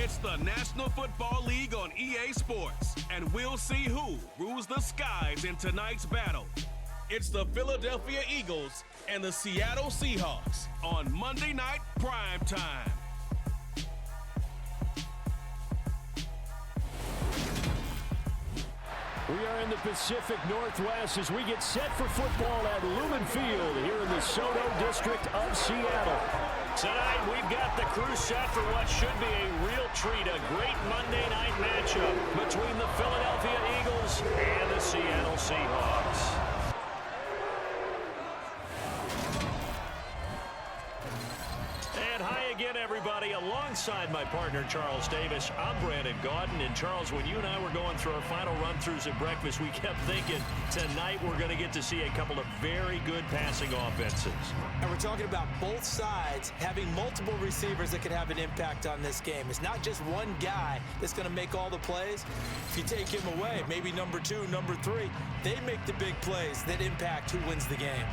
It's the National Football League on EA Sports, and we'll see who rules the skies in tonight's battle. It's the Philadelphia Eagles and the Seattle Seahawks on Monday Night Prime Time. We are in the Pacific Northwest as we get set for football at Lumen Field here in the Soto District of Seattle. Tonight, we've got the crew set for what should be a real treat, a great Monday night matchup between the Philadelphia Eagles and the Seattle Seahawks. And hi again, everybody. Alongside my partner, Charles Davis, I'm Brandon Gaudin. And Charles, when you and I were going through our final run-throughs at breakfast, we kept thinking tonight we're going to get to see a couple of very good passing offenses. And we're talking about both sides having multiple receivers that could have an impact on this game. It's not just one guy that's going to make all the plays. If you take him away, maybe number 2, number 3, they make the big plays that impact who wins the game.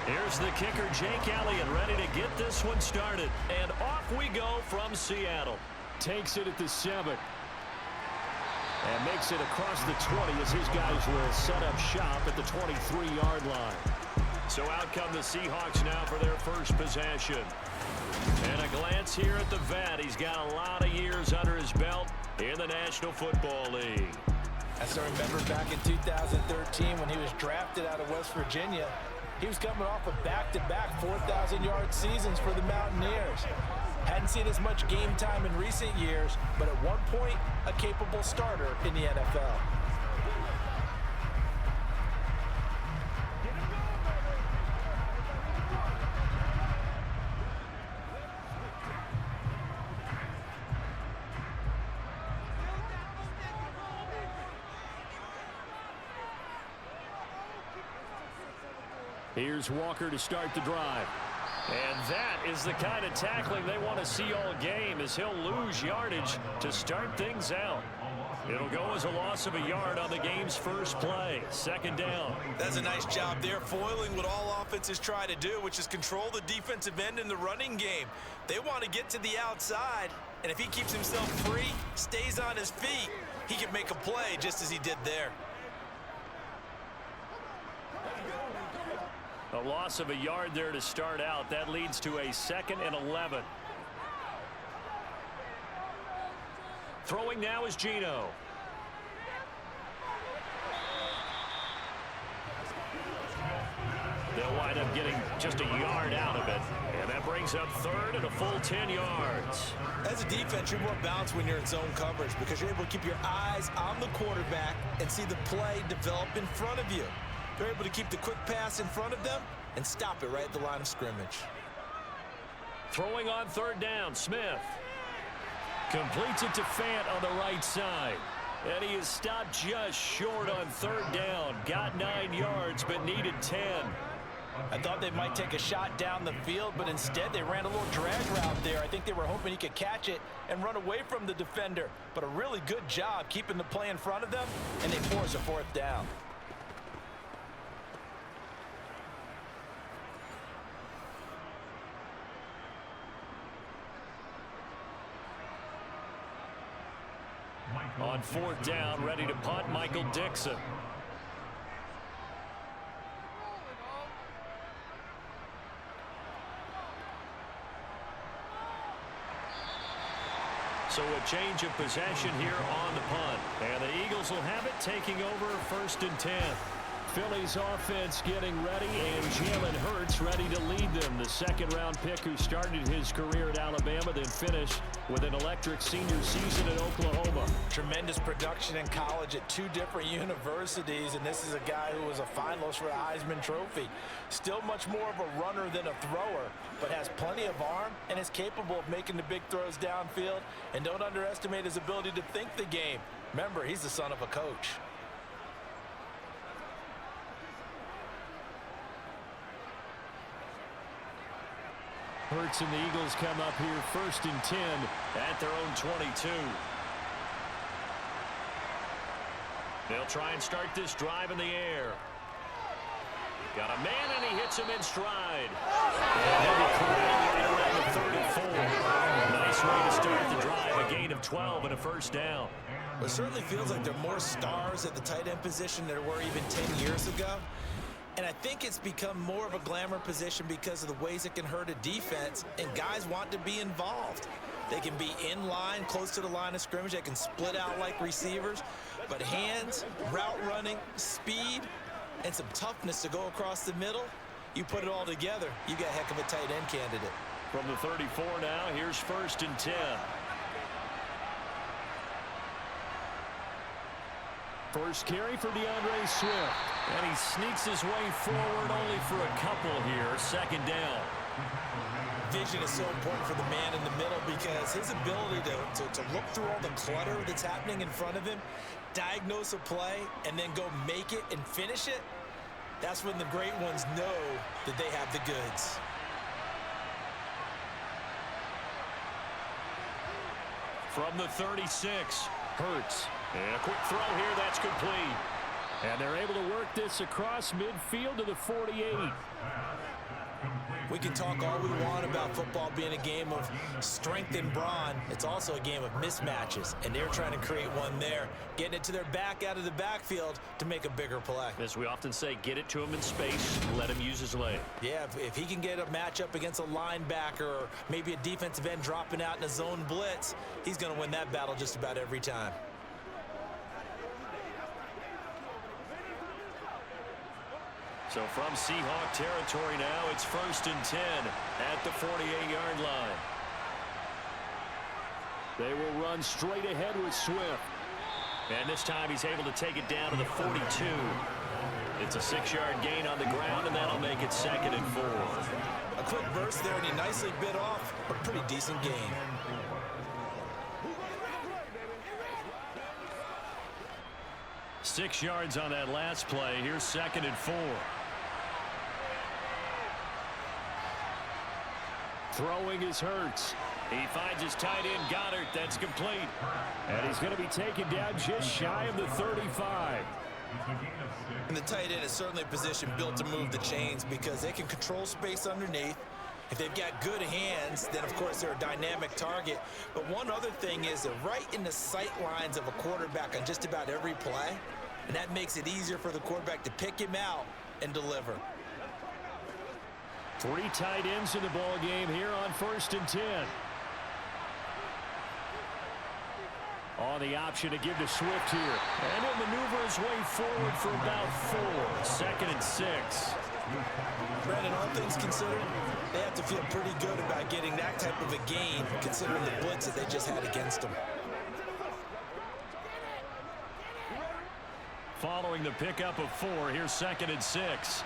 Here's the kicker, Jake Elliott, ready to get this one started. And off we go from Seattle. Takes it at the 7. And makes it across the 20 as his guys will set up shop at the 23-yard line. So out come the Seahawks now for their first possession. And a glance here at the vet. He's got a lot of years under his belt in the National Football League. I still remember back in 2013 when he was drafted out of West Virginia. He was coming off of back-to-back 4,000-yard seasons for the Mountaineers. Hadn't seen as much game time in recent years, but at one point, a capable starter in the NFL. Here's Walker to start the drive. And that is the kind of tackling they want to see all game, as he'll lose yardage to start things out. It'll go as a loss of a yard on the game's first play. Second down. That's a nice job there, foiling what all offenses try to do, which is control the defensive end in the running game. They want to get to the outside, and if he keeps himself free, stays on his feet, he can make a play just as he did there. A loss of a yard there to start out. That leads to a 2nd and 11. Throwing now is Geno. They'll wind up getting just a yard out of it. And that brings up 3rd and a full 10 yards. As a defense, you're more balanced when you're in zone coverage because you're able to keep your eyes on the quarterback and see the play develop in front of you. They're able to keep the quick pass in front of them and stop it right at the line of scrimmage. Throwing on 3rd down, Smith. Completes it to Fant on the right side. And he is stopped just short on 3rd down. Got 9 yards, but needed 10. I thought they might take a shot down the field, but instead they ran a little drag route there. I think they were hoping he could catch it and run away from the defender. But a really good job keeping the play in front of them, and they force a 4th down. On 4th down, ready to punt, Michael Dixon. So a change of possession here on the punt. And the Eagles will have it, taking over 1st and 10. Philly's offense getting ready, and Jalen Hurts ready to lead them. The 2nd-round pick who started his career at Alabama, then finished with an electric senior season at Oklahoma. Tremendous production in college at 2 different universities, and this is a guy who was a finalist for the Heisman Trophy. Still much more of a runner than a thrower, but has plenty of arm and is capable of making the big throws downfield. And don't underestimate his ability to think the game. Remember, he's the son of a coach. Hurts and the Eagles come up here 1st and 10 at their own 22. They'll try and start this drive in the air. Got a man, and he hits him in stride. And he'll be corralled right around the 34. Nice way to start the drive. A gain of 12 and a 1st down. It certainly feels like there are more stars at the tight end position than there were even 10 years ago. And I think it's become more of a glamour position because of the ways it can hurt a defense, and guys want to be involved. They can be in line, close to the line of scrimmage. They can split out like receivers. But hands, route running, speed, and some toughness to go across the middle, you put it all together, you got a heck of a tight end candidate. From the 34 now, here's 1st and 10. First carry for DeAndre Swift. And he sneaks his way forward only for a couple here. 2nd down. Vision is so important for the man in the middle because his ability to look through all the clutter that's happening in front of him, diagnose a play, and then go make it and finish it, that's when the great ones know that they have the goods. From the 36, Hurts. And a quick throw here, that's complete. And they're able to work this across midfield to the 48. We can talk all we want about football being a game of strength and brawn. It's also a game of mismatches, and they're trying to create one there, getting it to their back out of the backfield to make a bigger play. As we often say, get it to him in space, let him use his leg. Yeah, if he can get a matchup against a linebacker or maybe a defensive end dropping out in a zone blitz, he's going to win that battle just about every time. So from Seahawk territory now, it's 1st and 10 at the 48-yard line. They will run straight ahead with Swift. And this time he's able to take it down to the 42. It's a 6-yard gain on the ground, and that'll make it 2nd and 4. A quick burst there, and he nicely bit off a pretty decent gain. Six yards on that last play. Here's 2nd and 4. Throwing is Hurts. He finds his tight end, Goddard. That's complete. And he's going to be taken down just shy of the 35. And the tight end is certainly a position built to move the chains because they can control space underneath. If they've got good hands, then, of course, they're a dynamic target. But one other thing is they're right in the sight lines of a quarterback on just about every play, and that makes it easier for the quarterback to pick him out and deliver. 3 tight ends in the ball game here on 1st and 10. On the option to give to Swift here. And he'll maneuver his way forward for about 4. 2nd and 6. Brandon, all things considered, they have to feel pretty good about getting that type of a gain considering the blitz that they just had against them. Following the pickup of 4, here's 2nd and 6.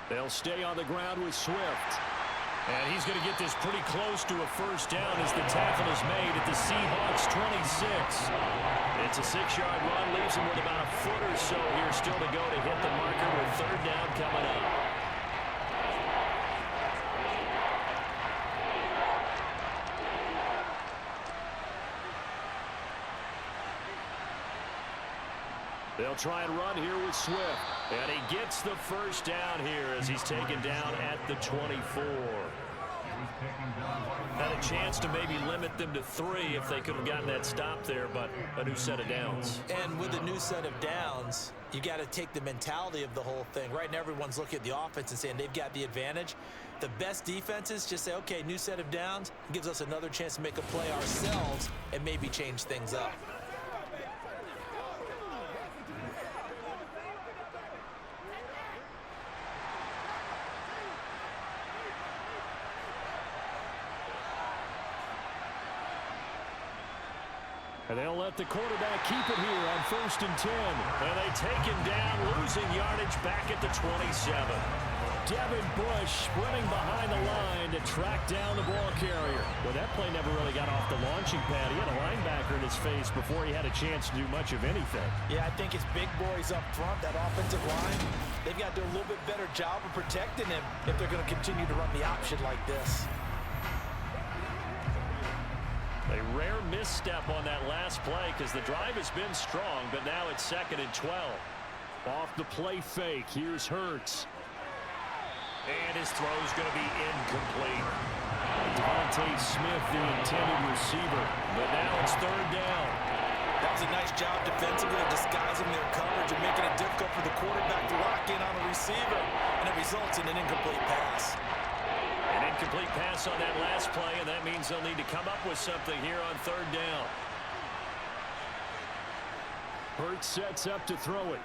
They'll stay on the ground with Swift. And he's going to get this pretty close to a 1st down as the tackle is made at the Seahawks 26. It's a 6-yard run, leaves him with about a foot or so here still to go to hit the marker with 3rd down coming up. They'll try and run here with Swift. And he gets the 1st down here as he's taken down at the 24. Had a chance to maybe limit them to 3 if they could have gotten that stop there, but a new set of downs. And with a new set of downs, you got to take the mentality of the whole thing. Right now, everyone's looking at the offense and saying they've got the advantage. The best defenses just say, okay, new set of downs. It gives us another chance to make a play ourselves and maybe change things up. And they'll let the quarterback keep it here on 1st and 10. And they take him down, losing yardage back at the 27. Devin Bush sprinting behind the line to track down the ball carrier. Well, that play never really got off the launching pad. He had a linebacker in his face before he had a chance to do much of anything. Yeah, I think his big boys up front, that offensive line, they've got to do a little bit better job of protecting him if they're going to continue to run the option like this. A rare misstep on that last play because the drive has been strong, but now it's 2nd and 12. Off the play fake, here's Hurts. And his throw's going to be incomplete. Devontae Smith, the intended receiver, but now it's 3rd down. That was a nice job defensively of disguising their coverage and making it difficult for the quarterback to lock in on a receiver, and it results in an incomplete pass. An incomplete pass on that last play, and that means they'll need to come up with something here on 3rd down. Hurts sets up to throw it.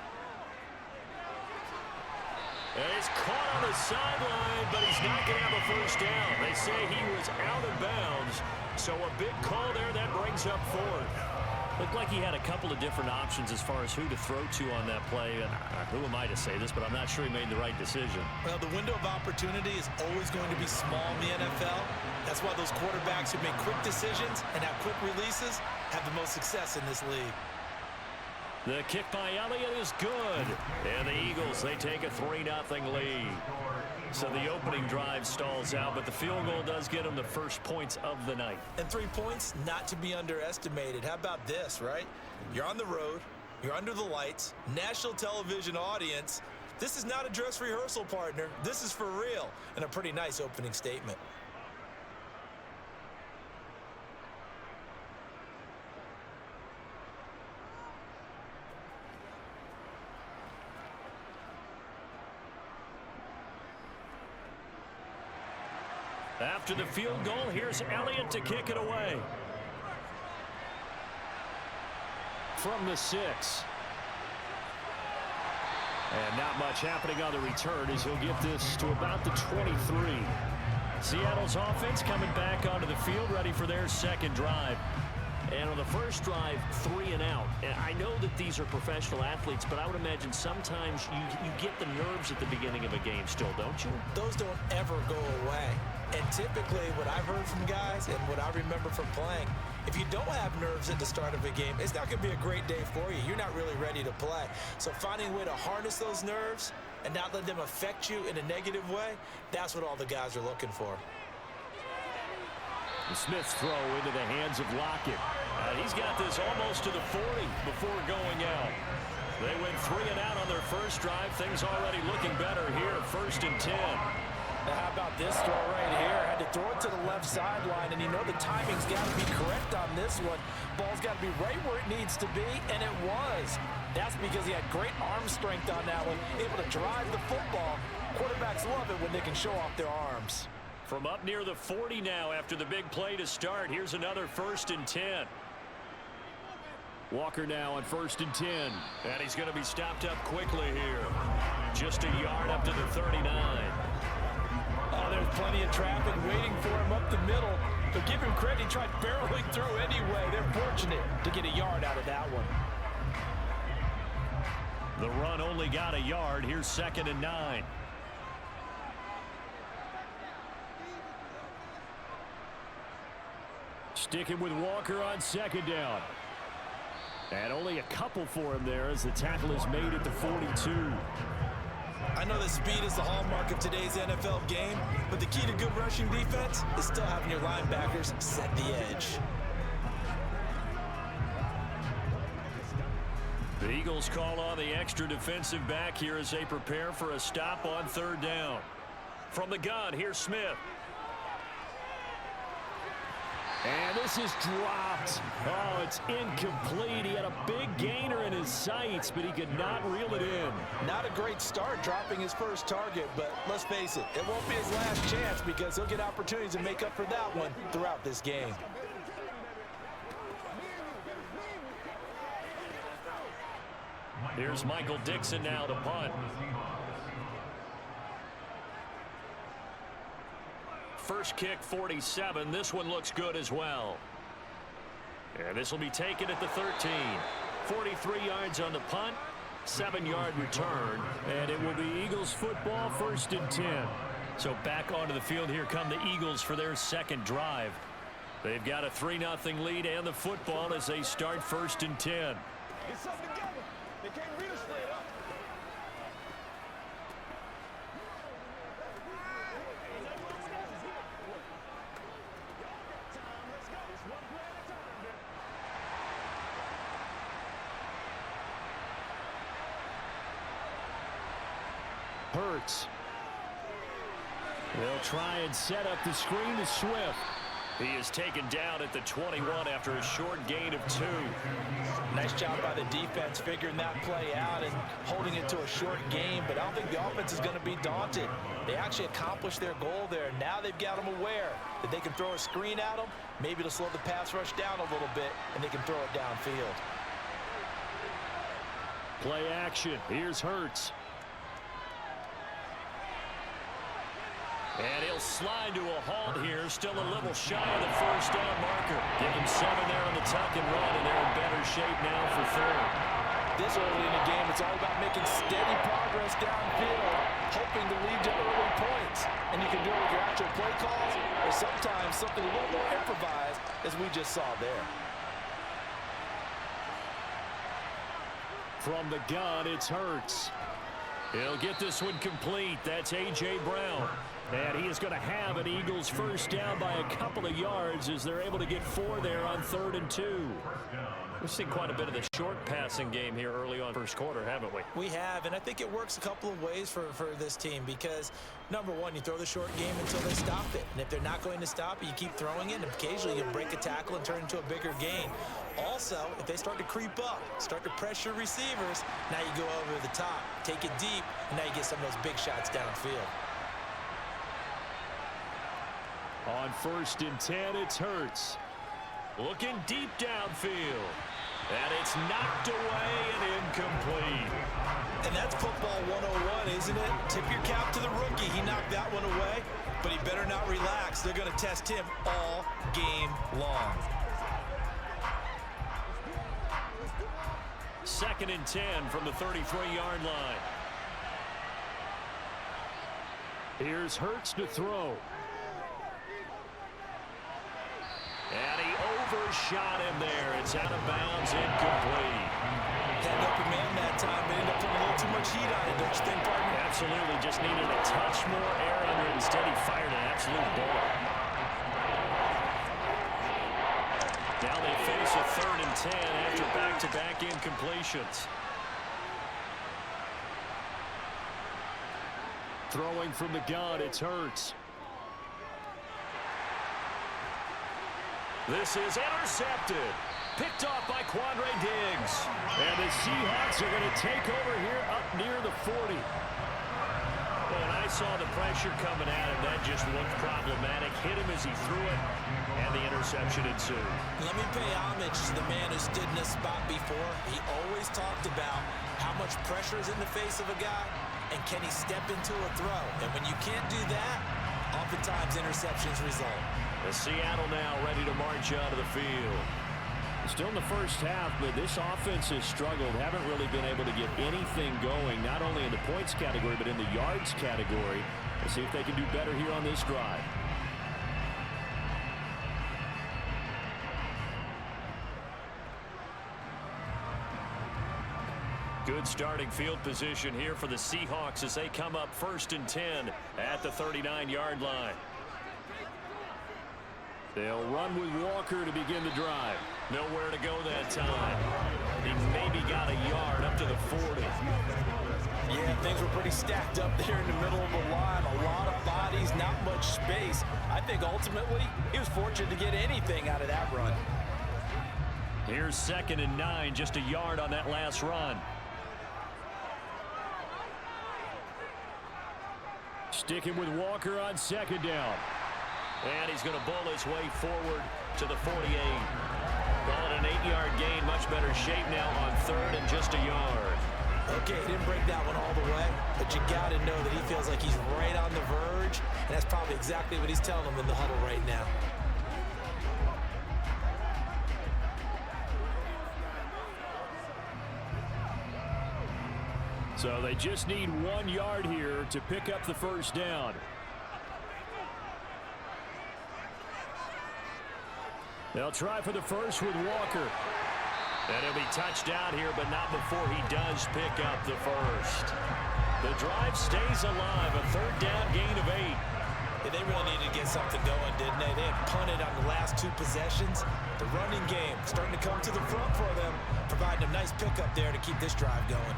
And he's caught on the sideline, but he's not going to have a 1st down. They say he was out of bounds, so a big call there that brings up 4th. Looked like he had a couple of different options as far as who to throw to on that play. And who am I to say this, but I'm not sure he made the right decision. Well, the window of opportunity is always going to be small in the NFL. That's why those quarterbacks who make quick decisions and have quick releases have the most success in this league. The kick by Elliott is good. And the Eagles, they take a 3-0 lead. So the opening drive stalls out, but the field goal does get them the first points of the night. And 3 points, not to be underestimated. How about this, right? You're on the road. You're under the lights. National television audience. This is not a dress rehearsal, partner. This is for real. And a pretty nice opening statement. After the field goal, here's Elliott to kick it away. From the 6. And not much happening on the return as he'll get this to about the 23. Seattle's offense coming back onto the field, ready for their 2nd drive. And on the first drive, 3 and out. And I know that these are professional athletes, but I would imagine sometimes you get the nerves at the beginning of a game still, don't you? Those don't ever go away. And typically what I've heard from guys and what I remember from playing, if you don't have nerves at the start of a game, it's not going to be a great day for you. You're not really ready to play. So finding a way to harness those nerves and not let them affect you in a negative way, that's what all the guys are looking for. The Smith's throw into the hands of Lockett. He's got this almost to the 40 before going out. They went 3 and out on their first drive. Things already looking better here. 1st and 10. Now how about this throw right here? Had to throw it to the left sideline, and you know the timing's got to be correct on this one. Ball's got to be right where it needs to be, and it was. That's because he had great arm strength on that one, able to drive the football. Quarterbacks love it when they can show off their arms. From up near the 40 now after the big play to start. Here's another 1st and 10. Walker now on 1st and 10. And he's going to be stopped up quickly here. Just a yard up to the 39. Oh, there's plenty of traffic waiting for him up the middle. But give him credit, he tried barreling through anyway. They're fortunate to get a yard out of that one. The run only got a yard. Here's 2nd and 9. Sticking with Walker on 2nd down. And only a couple for him there as the tackle is made at the 42. I know that speed is the hallmark of today's NFL game, but the key to good rushing defense is still having your linebackers set the edge. The Eagles call on the extra defensive back here as they prepare for a stop on 3rd down. From the gun, here's Smith. And this is dropped. Oh, it's incomplete. He had a big gainer in his sights, but he could not reel it in. Not a great start dropping his first target, but let's face it, it won't be his last chance because he'll get opportunities to make up for that one throughout this game. Here's Michael Dixon now to punt. First kick, 47. This one looks good as well. And this will be taken at the 13. 43 yards on the punt, 7-yard return, and it will be Eagles football, 1st and 10. So back onto the field, here come the Eagles for their second drive. They've got a 3-0 lead and the football as they start 1st and 10. Get something together. They can't read us straight up. Hurts. They'll try and set up the screen to Swift. He is taken down at the 21 after a short gain of 2. Nice job by the defense figuring that play out and holding it to a short game, but I don't think the offense is going to be daunted. They actually accomplished their goal there. Now they've got them aware that they can throw a screen at them. Maybe it'll slow the pass rush down a little bit, and they can throw it downfield. Play action. Here's Hurts. And he'll slide to a halt here, still a little shy of the first down marker. Give him 7 there on the tuck and run, and they're in better shape now for 3rd. This early in the game, it's all about making steady progress downfield, hoping to lead to early points. And you can do it with your actual play calls, or sometimes something a little more improvised, as we just saw there. From the gun, it's Hurts. He'll get this one complete. That's A.J. Brown. And he is going to have an Eagles first down by a couple of yards as they're able to get 4 there on 3rd and 2. We've seen quite a bit of the short passing game here early on first quarter, haven't we? We have, and I think it works a couple of ways for this team because, number one, you throw the short game until they stop it. And if they're not going to stop it, you keep throwing it, and occasionally you break a tackle and turn it into a bigger gain. Also, if they start to creep up, start to pressure receivers, now you go over the top, take it deep, and now you get some of those big shots downfield. On 1st and 10, it's Hurts. Looking deep downfield. And it's knocked away and incomplete. And that's football 101, isn't it? Tip your cap to the rookie. He knocked that one away, but he better not relax. They're going to test him all game long. 2nd and 10 from the 33-yard line. Here's Hurts to throw. And he overshot him there. It's out of bounds, incomplete. Had an open man that time, but ended up putting a little too much heat on it, don't you think, partner? Absolutely, just needed a touch more air under it. Instead, he fired an absolute bullet. Now they face a 3rd and 10 after back-to-back incompletions. Throwing from the gun, it's Hurts. This is intercepted. Picked off by Quandre Diggs. And the Seahawks are going to take over here up near the 40. Well, and I saw the pressure coming at him. That just looked problematic. Hit him as he threw it, and the interception ensued. Let me pay homage to the man who stood in this spot before. He always talked about how much pressure is in the face of a guy, and can he step into a throw. And when you can't do that, oftentimes interceptions result. The Seattle now ready to march out of the field. Still in the first half, but this offense has struggled. Haven't really been able to get anything going, not only in the points category, but in the yards category. Let's see if they can do better here on this drive. Good starting field position here for the Seahawks as they come up 1st and 10 at the 39-yard line. They'll run with Walker to begin the drive. Nowhere to go that time. He maybe got a yard up to the 40. Yeah, things were pretty stacked up there in the middle of the line. A lot of bodies, not much space. I think ultimately he was fortunate to get anything out of that run. Here's 2nd and 9, just a yard on that last run. Sticking with Walker on 2nd down. And he's going to bull his way forward to the 48. Call it an 8-yard gain. Much better shape now on 3rd and just a yard. Okay, he didn't break that one all the way, but you got to know that he feels like he's right on the verge, and that's probably exactly what he's telling them in the huddle right now. So they just need 1 yard here to pick up the 1st down. They'll try for the first with Walker. And he'll be touched down here, but not before he does pick up the first. The drive stays alive, a 3rd down gain of 8. Yeah, they really needed to get something going, didn't they? They had punted on the last 2 possessions. The running game starting to come to the front for them, providing a nice pickup there to keep this drive going.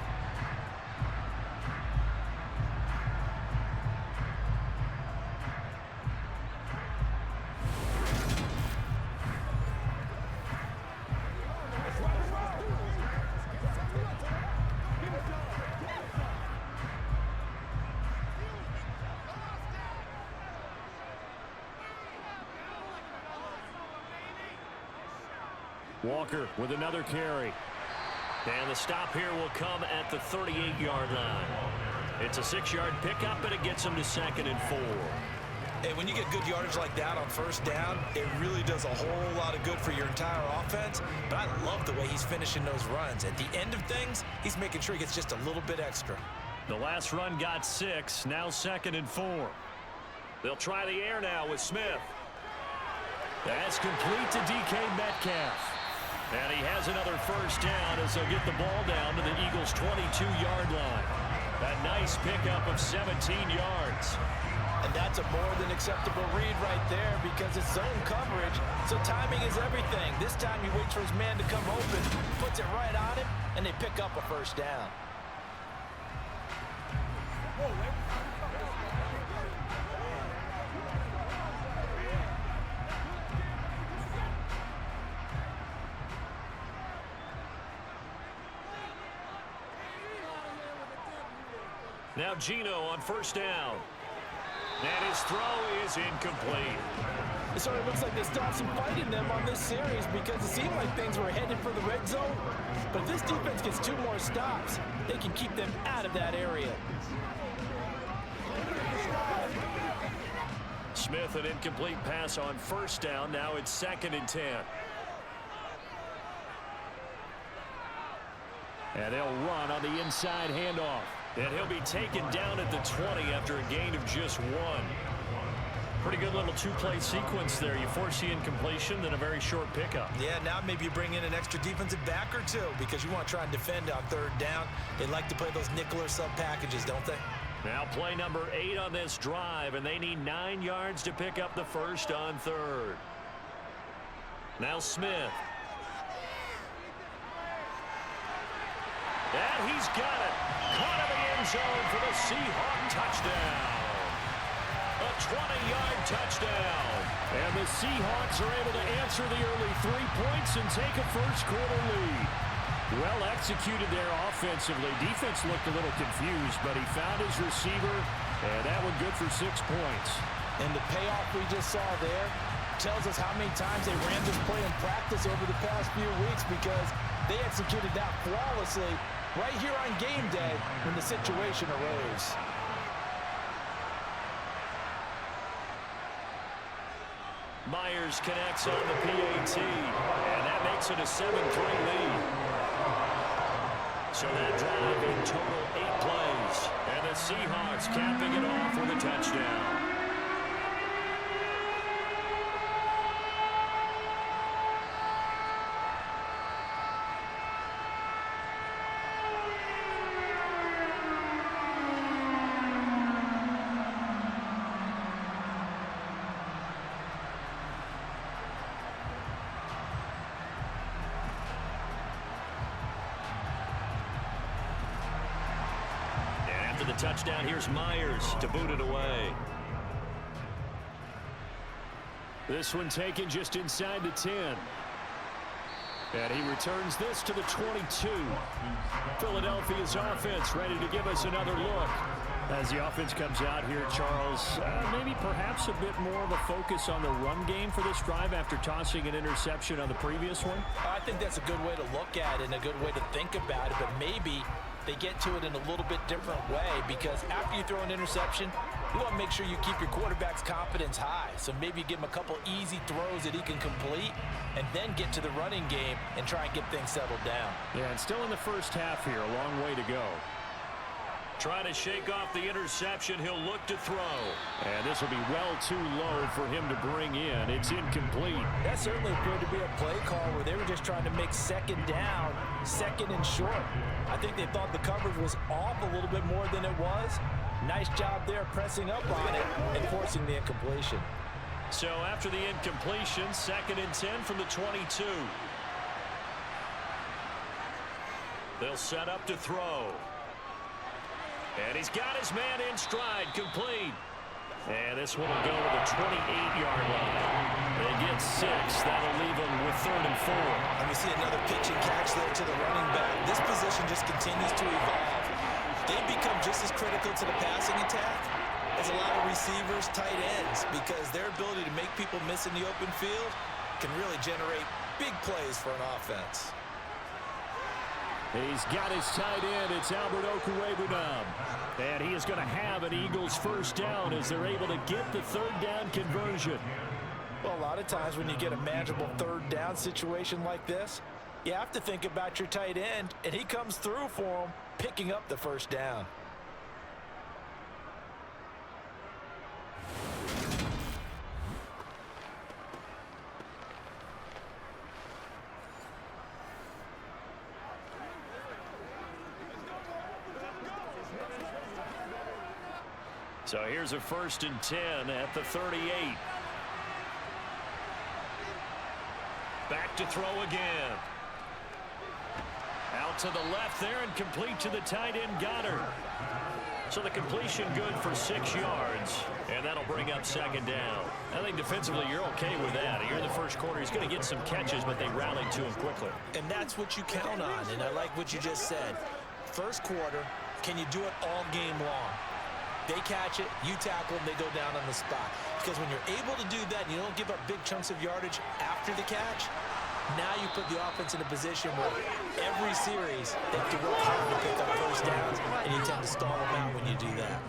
Walker with another carry. And the stop here will come at the 38-yard line. It's a 6-yard pickup, but it gets him to 2nd and 4. Hey, when you get good yardage like that on 1st down, it really does a whole lot of good for your entire offense. But I love the way he's finishing those runs. At the end of things, he's making sure he gets just a little bit extra. The last run got 6, now 2nd and 4. They'll try the air now with Smith. That's complete to DK Metcalf. And he has another 1st down as they'll get the ball down to the Eagles' 22-yard line. A nice pickup of 17 yards. And that's a more than acceptable read right there because it's zone coverage, so timing is everything. This time he waits for his man to come open, puts it right on him, and they pick up a 1st down. Now Gino on 1st down. And his throw is incomplete. It sort of looks like they still have some fight in them on this series because it seemed like things were headed for the red zone. But if this defense gets 2 more stops, they can keep them out of that area. Smith, an incomplete pass on 1st down. Now it's 2nd and 10. And they'll run on the inside handoff. And he'll be taken down at the 20 after a gain of just 1. Pretty good little 2-play sequence there. You force the incompletion, then a very short pickup. Yeah, now maybe you bring in an extra defensive back or 2 because you want to try and defend on 3rd down. They like to play those nickel or sub packages, don't they? Now play number 8 on this drive, and they need 9 yards to pick up the first on 3rd. Now Smith. And he's got it. Caught in the end zone for the Seahawk touchdown. A 20-yard touchdown. And the Seahawks are able to answer the early 3 points and take a first-quarter lead. Well executed there offensively. Defense looked a little confused, but he found his receiver, and that one good for 6 points. And the payoff we just saw there tells us how many times they ran this play in practice over the past few weeks because they executed that flawlessly right here on game day when the situation arose. Myers connects on the PAT, and that makes it a 7-3 lead. So that drive in total 8 plays, and the Seahawks capping it off with a touchdown. for the touchdown. Here's Myers to boot it away. This one taken just inside the 10. And he returns this to the 22. Philadelphia's offense ready to give us another look. As the offense comes out here, Charles, maybe perhaps a bit more of a focus on the run game for this drive after tossing an interception on the previous one? I think that's a good way to look at it and a good way to think about it, but maybe they get to it in a little bit different way, because after you throw an interception, you want to make sure you keep your quarterback's confidence high. So maybe you give him a couple easy throws that he can complete and then get to the running game and try and get things settled down. Yeah, and still in the first half here, a long way to go. Trying to shake off the interception. He'll look to throw. And this will be well too low for him to bring in. It's incomplete. That certainly appeared to be a play call where they were just trying to make second down, second and short. I think they thought the coverage was off a little bit more than it was. Nice job there pressing up on it and forcing the incompletion. So after the incompletion, 2nd and 10 from the 22. They'll set up to throw. And he's got his man in stride, complete. And this one will go to the 28-yard line. They get 6. That'll leave them with 3rd and 4. And we see another pitch and catch there to the running back. This position just continues to evolve. They become just as critical to the passing attack as a lot of receivers, tight ends, because their ability to make people miss in the open field can really generate big plays for an offense. He's got his tight end. It's Alford. And he is going to have an Eagles first down as they're able to get the 3rd down conversion. Well, a lot of times when you get a manageable 3rd down situation like this, you have to think about your tight end, and he comes through for him, picking up the 1st down. So here's a 1st and 10 at the 38. Back to throw again. Out to the left there and complete to the tight end Goddard. So the completion good for 6 yards, and that'll bring up 2nd down. I think defensively you're okay with that. Here in the first quarter, he's going to get some catches, but they rallied to him quickly. And that's what you count on, and I like what you just said. First quarter, can you do it all game long? They catch it, you tackle them, they go down on the spot. Because when you're able to do that and you don't give up big chunks of yardage after the catch, now you put the offense in a position where every series they have to work hard to pick up 1st downs, and you tend to stall them out when you do that.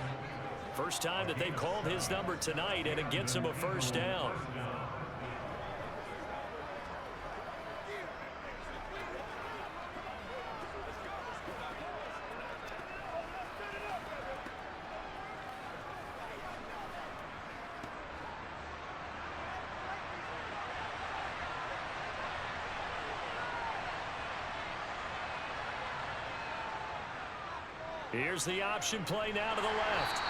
First time that they've called his number tonight, and it gets him a 1st down. Here's the option play now to the left.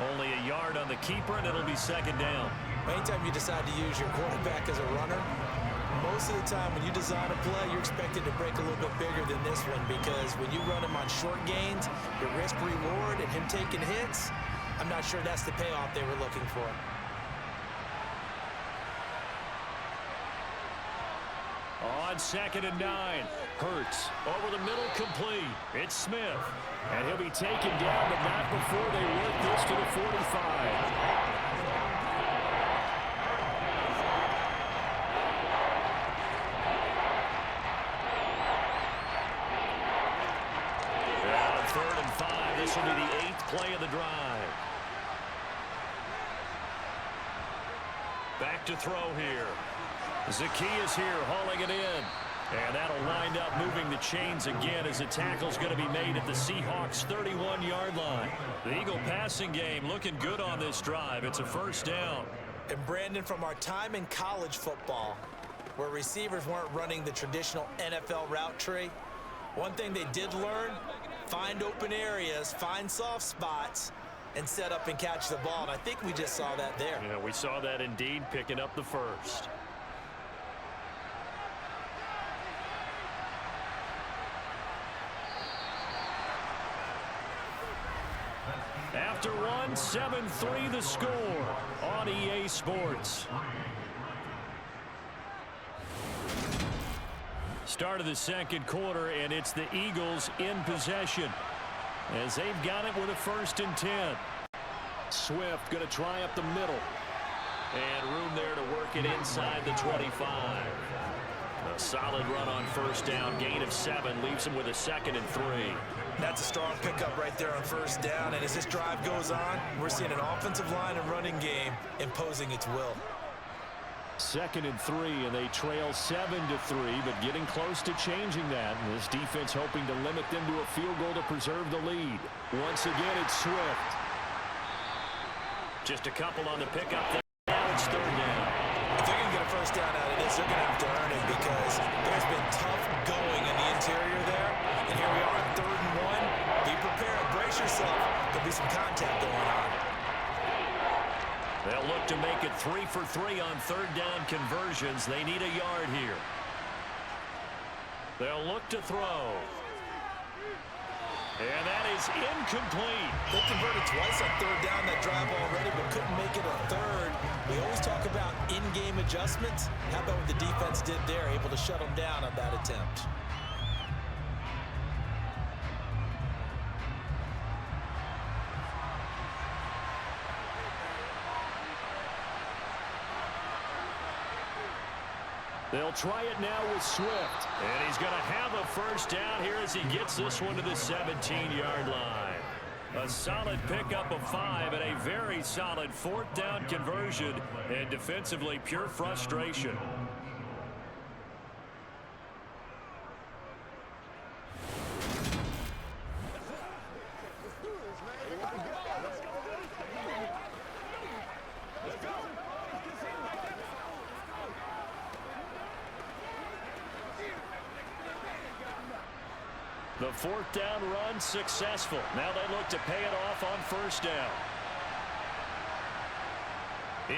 Only a yard on the keeper, and it'll be 2nd down. Anytime you decide to use your quarterback as a runner, most of the time when you design a play, you're expected to break a little bit bigger than this one, because when you run him on short gains, the risk-reward and him taking hits, I'm not sure that's the payoff they were looking for. On 2nd and 9. Hurts. Over the middle, complete. It's Smith. And he'll be taken down, but not before they work this to the 45. And 3rd and 5. This will be the 8th play of the drive. Back to throw here. Zacchaeus here hauling it in. And that'll wind up moving the chains again as the tackle's going to be made at the Seahawks 31-yard line. The Eagle passing game looking good on this drive. It's a 1st down. And Brandon, from our time in college football, where receivers weren't running the traditional NFL route tree, one thing they did learn, find open areas, find soft spots, and set up and catch the ball. And I think we just saw that there. Yeah, we saw that indeed, picking up the 1st. after one. 7-3 the score on EA Sports. Start of the second quarter, and it's the Eagles in possession as they've got it with a 1st and 10. Swift going to try up the middle. And room there to work it inside the 25. A solid run on 1st down. Gain of 7 leaves him with a 2nd and 3. That's a strong pickup right there on 1st down. And as this drive goes on, we're seeing an offensive line and running game imposing its will. 2nd and 3, and they trail 7-3, but getting close to changing that. And this defense hoping to limit them to a field goal to preserve the lead. Once again, it's Swift. Just a couple on the pickup there. Now it's 3rd down. If they're going to get a 1st down out of this, they're going to have to earn it because there's been tough going in the interior there. And here we are on 3rd and 1. Be prepared. Brace yourself. There'll be some contact going on. They'll look to make it 3 for 3 on 3rd down conversions. They need a yard here. They'll look to throw. And that is incomplete. They converted twice on 3rd down that drive already, but couldn't make it a 3rd. We always talk about in-game adjustments. How about what the defense did there, able to shut them down on that attempt? They'll try it now with Swift. And he's going to have a 1st down here as he gets this one to the 17-yard line. A solid pickup of 5 and a very solid 4th down conversion. And defensively, pure frustration. The 4th down run successful. Now they look to pay it off on 1st down.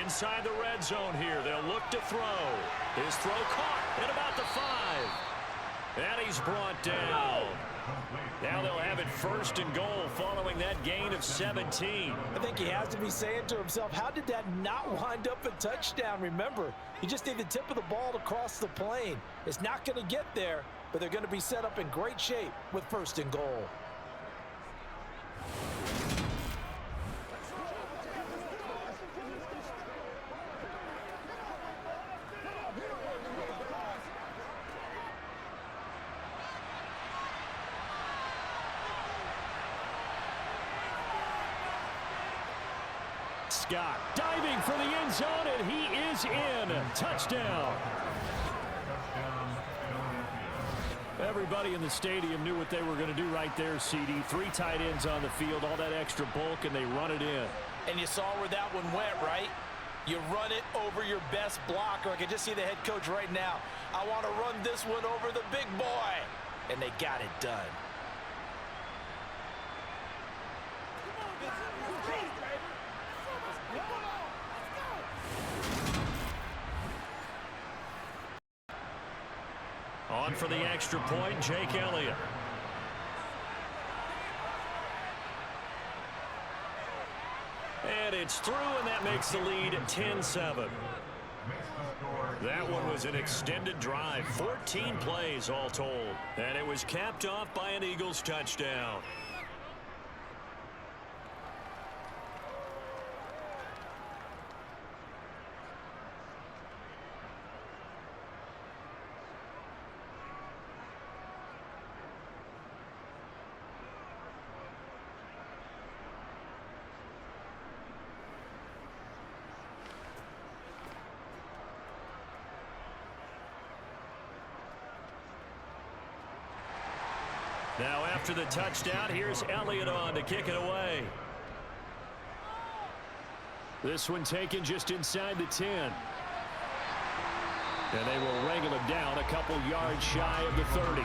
Inside the red zone here. They'll look to throw. His throw caught at about the 5. And he's brought down. Now they'll have it 1st and goal following that gain of 17. I think he has to be saying to himself, how did that not wind up a touchdown? Remember, you just need the tip of the ball to cross the plane. It's not going to get there, but they're going to be set up in great shape with 1st and goal. Scott diving for the end zone, and he is in. Touchdown. Everybody in the stadium knew what they were going to do right there, CD. 3 tight ends on the field, all that extra bulk, and they run it in. And you saw where that one went, right? You run it over your best blocker. I can just see the head coach right now. I want to run this one over the big boy. And they got it done. On for the extra point, Jake Elliott. And it's through, and that makes the lead 10-7. That one was an extended drive, 14 plays all told. And it was capped off by an Eagles touchdown. Now after the touchdown, here's Elliott on to kick it away. This one taken just inside the 10. And they will wrangle him down a couple yards shy of the 30.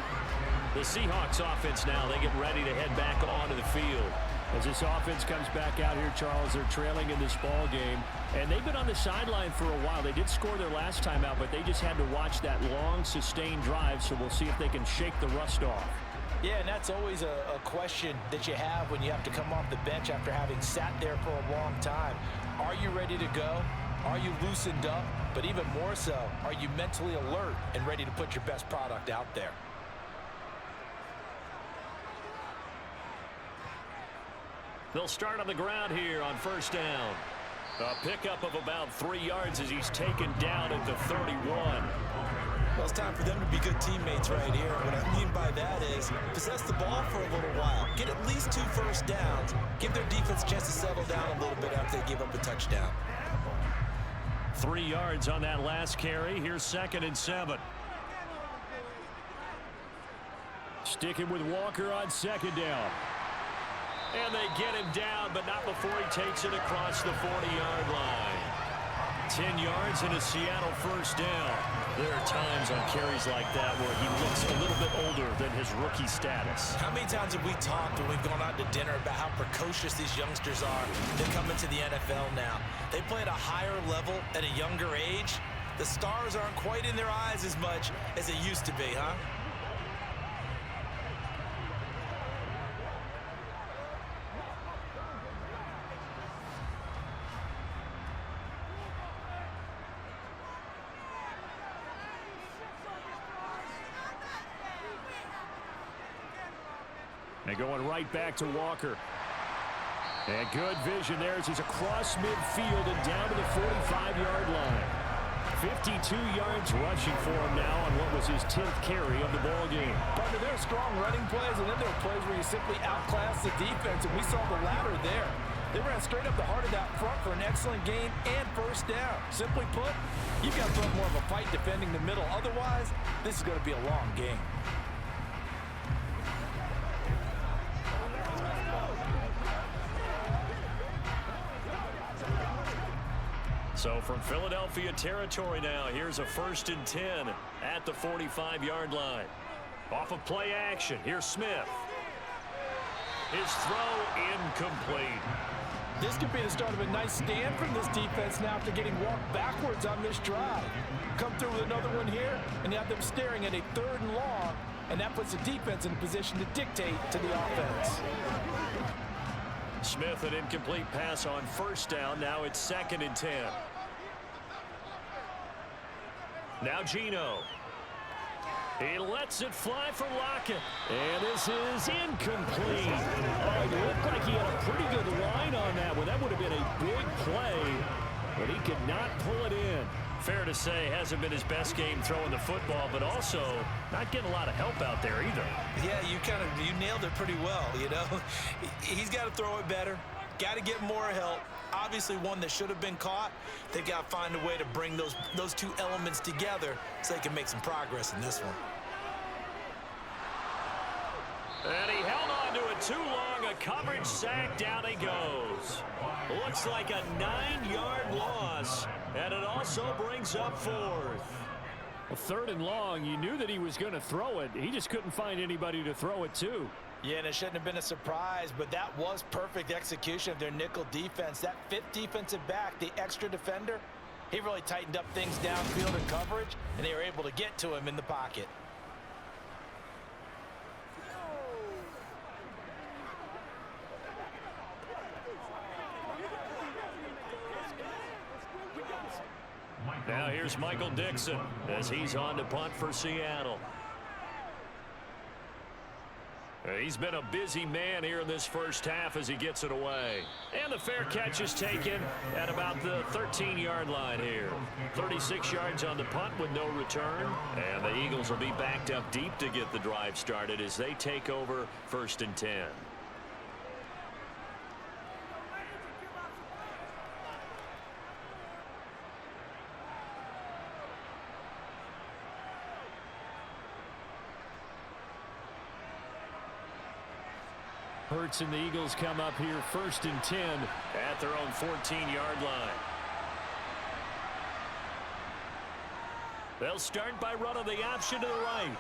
The Seahawks offense now, they get ready to head back onto the field. As this offense comes back out here, Charles, they're trailing in this ball game. And they've been on the sideline for a while. They did score their last time out, but they just had to watch that long, sustained drive, so we'll see if they can shake the rust off. Yeah, and that's always a question that you have when you have to come off the bench after having sat there for a long time. Are you ready to go? Are you loosened up? But even more so, are you mentally alert and ready to put your best product out there? They'll start on the ground here on first down. A pickup of about 3 yards as he's taken down at the 31. Well, it's time for them to be good teammates right here. What I mean by that is possess the ball for a little while. Get at least 2 first downs. Give their defense a chance to settle down a little bit after they give up a touchdown. 3 yards on that last carry. Here's 2nd and 7. Sticking with Walker on 2nd down. And they get him down, but not before he takes it across the 40-yard line. 10 yards and a Seattle first down. There are times on carries like that where he looks a little bit older than his rookie status. How many times have we talked when we've gone out to dinner about how precocious these youngsters are that come into the NFL now? They play at a higher level at a younger age. The stars aren't quite in their eyes as much as it used to be, huh? And going right back to Walker. And good vision there as he's across midfield and down to the 45-yard line. 52 yards rushing for him now on what was his 10th carry of the ball game. Partner, there are strong running plays, and then there are plays where you simply outclass the defense, and we saw the latter there. They ran straight up the heart of that front for an excellent gain and first down. Simply put, you've got to put up more of a fight defending the middle. Otherwise, this is going to be a long game. So from Philadelphia territory now, here's a 1st and 10 at the 45-yard line. Off of play action, here's Smith. His throw incomplete. This could be the start of a nice stand from this defense now after getting walked backwards on this drive. Come through with another one here, and you have them staring at a 3rd and long, and that puts the defense in a position to dictate to the offense. Smith, an incomplete pass on first down. Now it's 2nd and 10. Now Geno. He lets it fly for Lockett. And this is incomplete. Oh, it looked like he had a pretty good line on that one. That would have been a big play, but he could not pull it in. Fair to say, hasn't been his best game throwing the football, but also not getting a lot of help out there either. Yeah, you nailed it pretty well, you know. He's got to throw it better, got to get more help. Obviously one that should have been caught. They've got to find a way to bring those 2 elements together so they can make some progress in this one. And he held on to it too long. A coverage sack. Down he goes. Looks like a 9-yard loss. And it also brings up 4th. A 3rd and long. You knew that he was going to throw it. He just couldn't find anybody to throw it to. Yeah, and it shouldn't have been a surprise, but that was perfect execution of their nickel defense. That 5th defensive back, the extra defender, he really tightened up things downfield in coverage, and they were able to get to him in the pocket. Now here's Michael Dixon as he's on to punt for Seattle. He's been a busy man here in this first half as he gets it away. And the fair catch is taken at about the 13-yard line here. 36 yards on the punt with no return. And the Eagles will be backed up deep to get the drive started as they take over 1st and 10. Hurts and the Eagles come up here 1st and 10 at their own 14-yard line. They'll start by running the option to the right.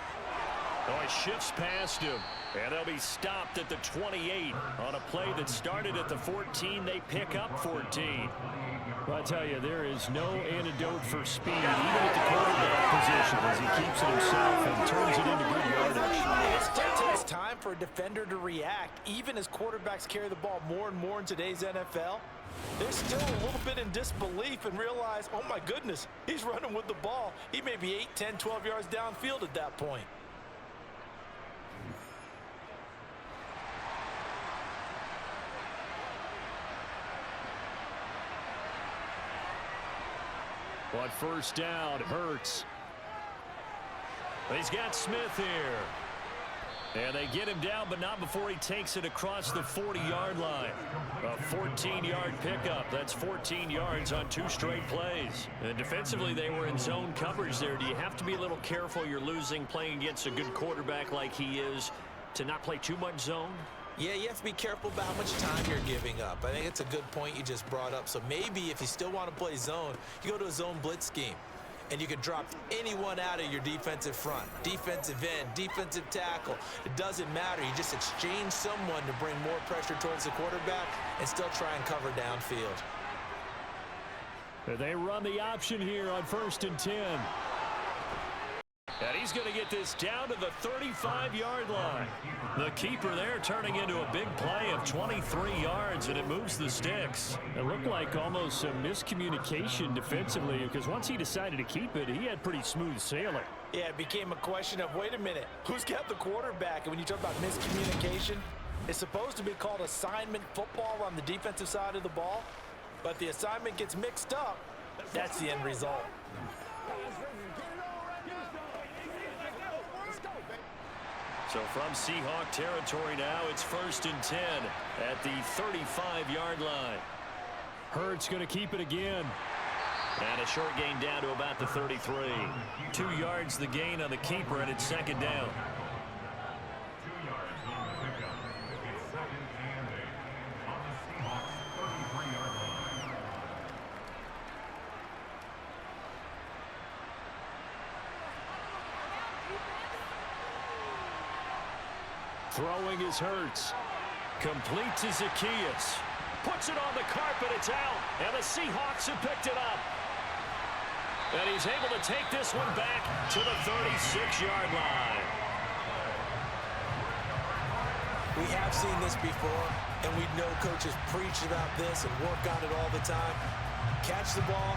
Oh, he shifts past him. And they'll be stopped at the 28 on a play that started at the 14. They pick up 14. Well, I tell you, there is no antidote for speed, even at the quarterback position, as he keeps it himself and turns it into good yardage. It still takes time for a defender to react, even as quarterbacks carry the ball more and more in today's NFL. They're still a little bit in disbelief and realize, oh my goodness, he's running with the ball. He may be 8, 10, 12 yards downfield at that point. On first down, Hurts. He's got Smith here. And they get him down, but not before he takes it across the 40-yard line. A 14-yard pickup. That's 14 yards on 2 straight plays. And defensively, they were in zone coverage there. Do you have to be a little careful? You're losing, playing against a good quarterback like he is, to not play too much zone? Yeah, you have to be careful about how much time you're giving up. I think it's a good point you just brought up. So maybe if you still want to play zone, you go to a zone blitz scheme. And you can drop anyone out of your defensive front. Defensive end, defensive tackle. It doesn't matter. You just exchange someone to bring more pressure towards the quarterback and still try and cover downfield. They run the option here on 1st and 10. And he's going to get this down to the 35-yard line. The keeper there turning into a big play of 23 yards, and it moves the sticks. It looked like almost some miscommunication defensively, because once he decided to keep it, he had pretty smooth sailing. Yeah, it became a question of, wait a minute, who's got the quarterback? And when you talk about miscommunication, it's supposed to be called assignment football on the defensive side of the ball, but the assignment gets mixed up. That's the end result. So from Seahawk territory now, it's 1st and 10 at the 35-yard line. Hurts going to keep it again. And a short gain down to about the 33. 2 yards the gain on the keeper, and it's 2nd down. Throwing is Hurts. Complete to Zacchaeus. Puts it on the carpet. It's out. And the Seahawks have picked it up. And he's able to take this one back to the 36-yard line. We have seen this before, and we know coaches preach about this and work on it all the time. Catch the ball.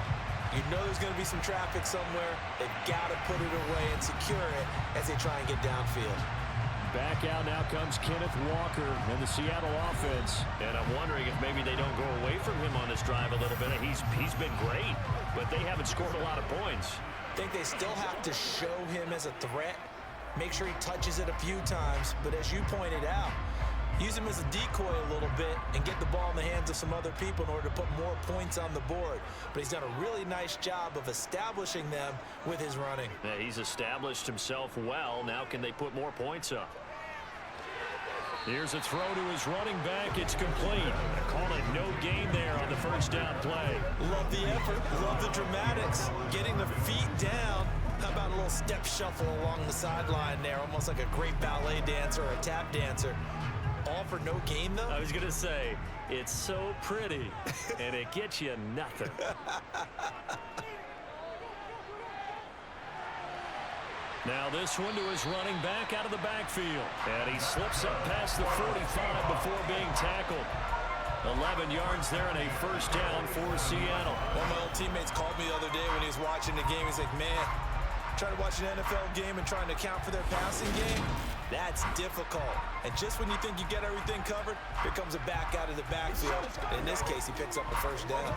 You know there's going to be some traffic somewhere. They've got to put it away and secure it as they try and get downfield. Back out now comes Kenneth Walker in the Seattle offense. And I'm wondering if maybe they don't go away from him on this drive a little bit. He's been great, but they haven't scored a lot of points. I think they still have to show him as a threat. Make sure he touches it a few times. But as you pointed out, use him as a decoy a little bit and get the ball in the hands of some other people in order to put more points on the board. But he's done a really nice job of establishing them with his running. Yeah, he's established himself well. Now can they put more points up? Here's a throw to his running back. It's complete. They call it no gain there on the 1st down play. Love the effort. Love the dramatics. Getting the feet down. How about a little step shuffle along the sideline there? Almost like a great ballet dancer or a tap dancer. All for no gain, though? I was going to say, it's so pretty, and it gets you nothing. Now this one to his running back out of the backfield. And he slips up past the 45 before being tackled. 11 yards there and a 1st down for Seattle. One of my old teammates called me the other day when he was watching the game. He's like, man, trying to watch an NFL game and trying to account for their passing game, that's difficult. And just when you think you get everything covered, here comes a back out of the backfield. And in this case, he picks up a 1st down.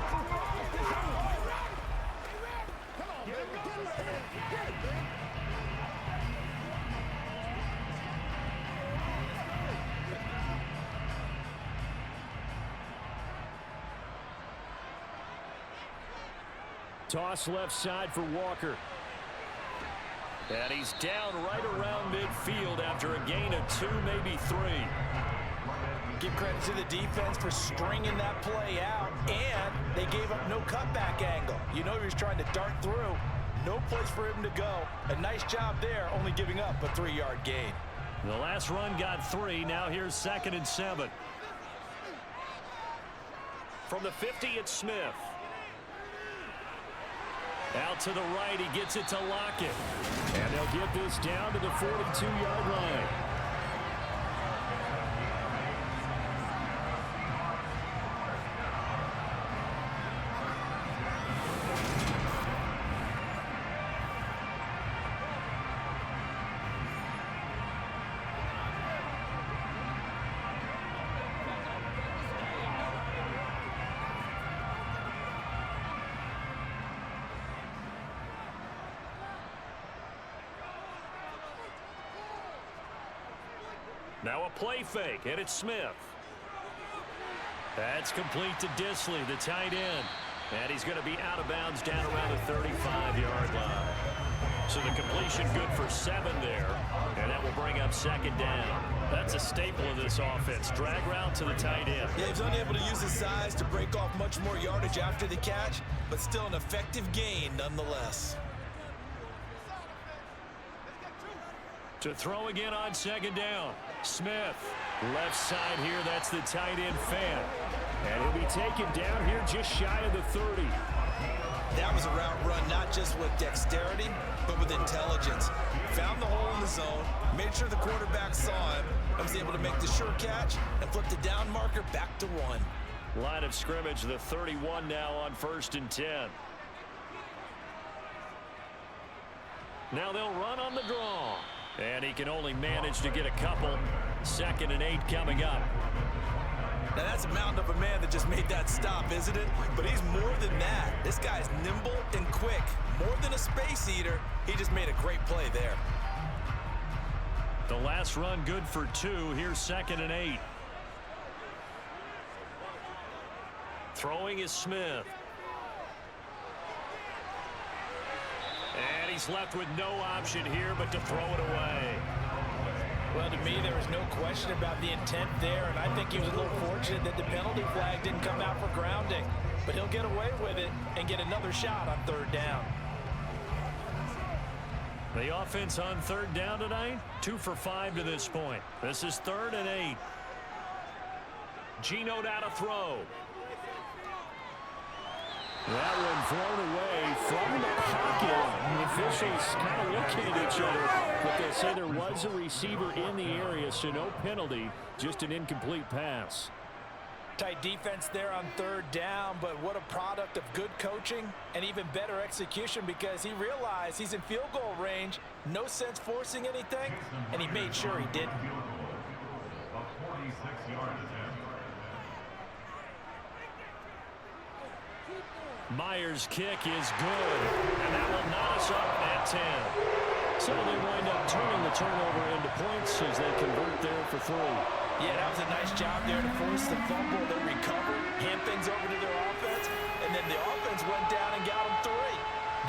Toss left side for Walker. And he's down right around midfield after a gain of 2, maybe 3. Give credit to the defense for stringing that play out, and they gave up no cutback angle. You know he was trying to dart through. no place for him to go. A nice job there, only giving up a 3-yard gain. The last run got 3. Now here's 2nd and 7. From the 50, it's Smith. Out to the right, he gets it to Lockett. And they'll get this down to the 42-yard line. Now a play fake, and it's Smith. That's complete to Disley, the tight end. And he's going to be out of bounds down around the 35-yard line. So the completion good for 7 there, and that will bring up 2nd down. That's a staple of this offense. Drag route to the tight end. Yeah, he's unable to use his size to break off much more yardage after the catch, but still an effective gain nonetheless. To throw again on 2nd down. Smith, left side here, that's the tight end Fan. And he'll be taken down here just shy of the 30. That was a route run not just with dexterity, but with intelligence. Found the hole in the zone, made sure the quarterback saw him, and was able to make the sure catch and flip the down marker back to 1. Line of scrimmage, the 31 now on 1st and 10. Now they'll run on the draw. And he can only manage to get a couple. 2nd and 8 coming up. Now that's a mountain of a man that just made that stop, isn't it? But he's more than that. This guy's nimble and quick. More than a space eater. He just made a great play there. The last run good for 2. Here's 2nd and 8. Throwing is Smith. And he's left with no option here but to throw it away. Well, to me, there was no question about the intent there, and I think he was a little fortunate that the penalty flag didn't come out for grounding. But he'll get away with it and get another shot on 3rd down. The offense on 3rd down tonight, 2 for 5 to this point. This is 3rd and 8. Geno out to throw. That one thrown away from the pocket. The officials kind of looking at each other, but they say there was a receiver in the area, so no penalty, just an incomplete pass. Tight defense there on 3rd down, but what a product of good coaching and even better execution, because he realized he's in field goal range, no sense forcing anything, and he made sure he didn't. Myers' kick is good, and that will knot us up at 10. So they wind up turning the turnover into points as they convert there for 3. Yeah, that was a nice job there to force the fumble. They recovered, hand things over to their offense, and then the offense went down and got them 3.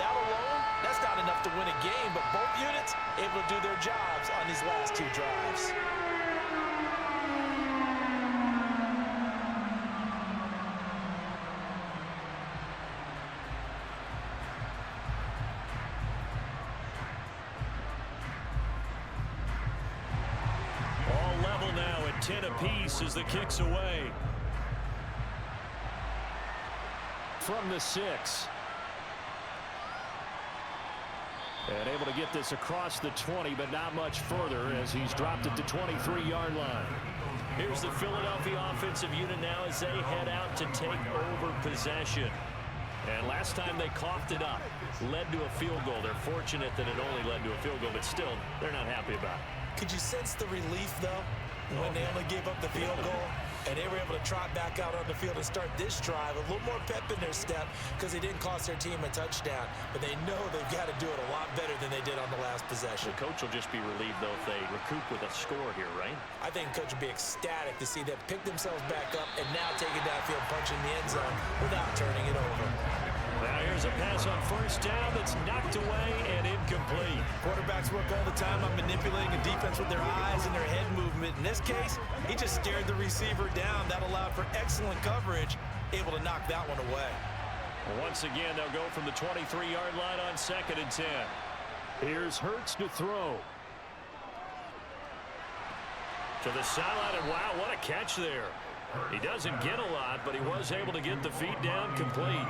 That alone, that's not enough to win a game, but both units able to do their jobs on these last 2 drives. All level now at 10 apiece as the kick's away. From the 6. And able to get this across the 20, but not much further as he's dropped it to 23-yard line. Here's the Philadelphia offensive unit now as they head out to take over possession. And last time they coughed it up, led to a field goal. They're fortunate that it only led to a field goal, but still, they're not happy about it. Could you sense the relief, though, when they only gave up the field goal? And they were able to trot back out on the field and start this drive. A little more pep in their step because they didn't cost their team a touchdown. But they know they've got to do it a lot better than they did on the last possession. The coach will just be relieved, though, if they recoup with a score here, right? I think the coach will be ecstatic to see them pick themselves back up and now take it downfield, punching the end zone without turning it over. Now here's a pass on 1st down that's knocked away and incomplete. Quarterbacks work all the time on manipulating a defense with their eyes and their head movement. In this case, he just stared the receiver down. That allowed for excellent coverage, able to knock that one away. Once again, they'll go from the 23-yard line on 2nd and 10. Here's Hurts to throw. To the sideline, and wow, what a catch there. He doesn't get a lot, but he was able to get the feet down complete.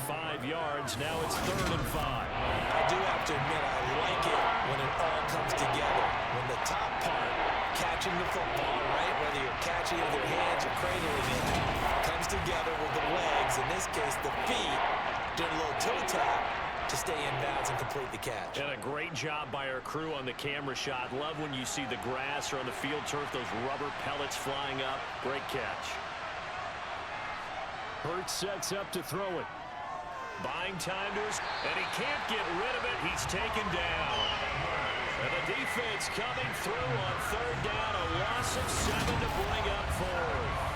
5 yards. Now it's 3rd and 5. I do have to admit, I like it when it all comes together. When the top part, catching the football, right, whether you're catching it with your hands or cradling it, comes together with the legs, in this case the feet, doing a little toe tap to stay in bounds and complete the catch. And a great job by our crew on the camera shot. Love when you see the grass or on the field turf, those rubber pellets flying up. Great catch. Hurts sets up to throw it. Buying time to his, and he can't get rid of it. He's taken down. And the defense coming through on 3rd down. A loss of 7 to bring up 4th.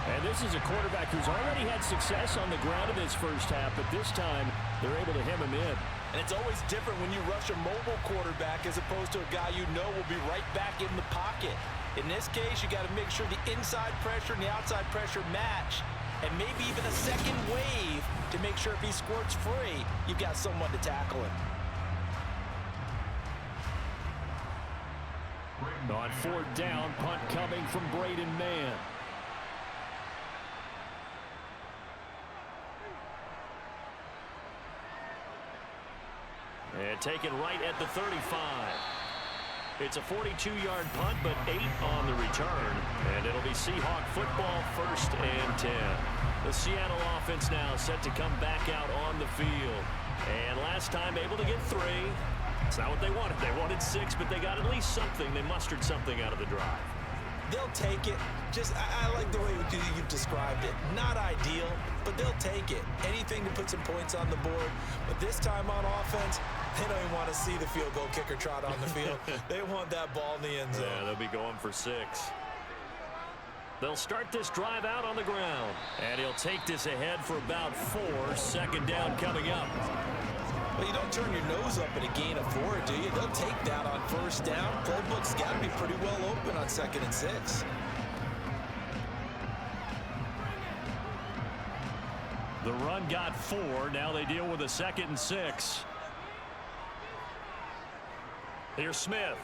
And this is a quarterback who's already had success on the ground in his first half, but this time they're able to hem him in. And it's always different when you rush a mobile quarterback as opposed to a guy you know will be right back in the pocket. In this case, you got to make sure the inside pressure and the outside pressure match, and maybe even a second wave to make sure if he squirts free, you've got someone to tackle him. On 4th down, punt coming from Braden Mann. And taken right at the 35. It's a 42-yard punt, but 8 on the return. And it'll be Seahawk football, 1st and 10. The Seattle offense now set to come back out on the field. And last time able to get 3. It's not what they wanted. They wanted 6, but they got at least something. They mustered something out of the drive. They'll take it. I like the way you've described it. Not ideal, but they'll take it. Anything to put some points on the board. But this time on offense, they don't even want to see the field goal kicker trot on the field. They want that ball in the end zone. Yeah, they'll be going for 6. They'll start this drive out on the ground. And he'll take this ahead for about 4. 2nd down coming up. Well, you don't turn your nose up at a gain of 4, do you? They'll take that on 1st down. Playbook's got to be pretty well open on 2nd and 6. The run got 4. Now they deal with a 2nd and 6. Here's Smith.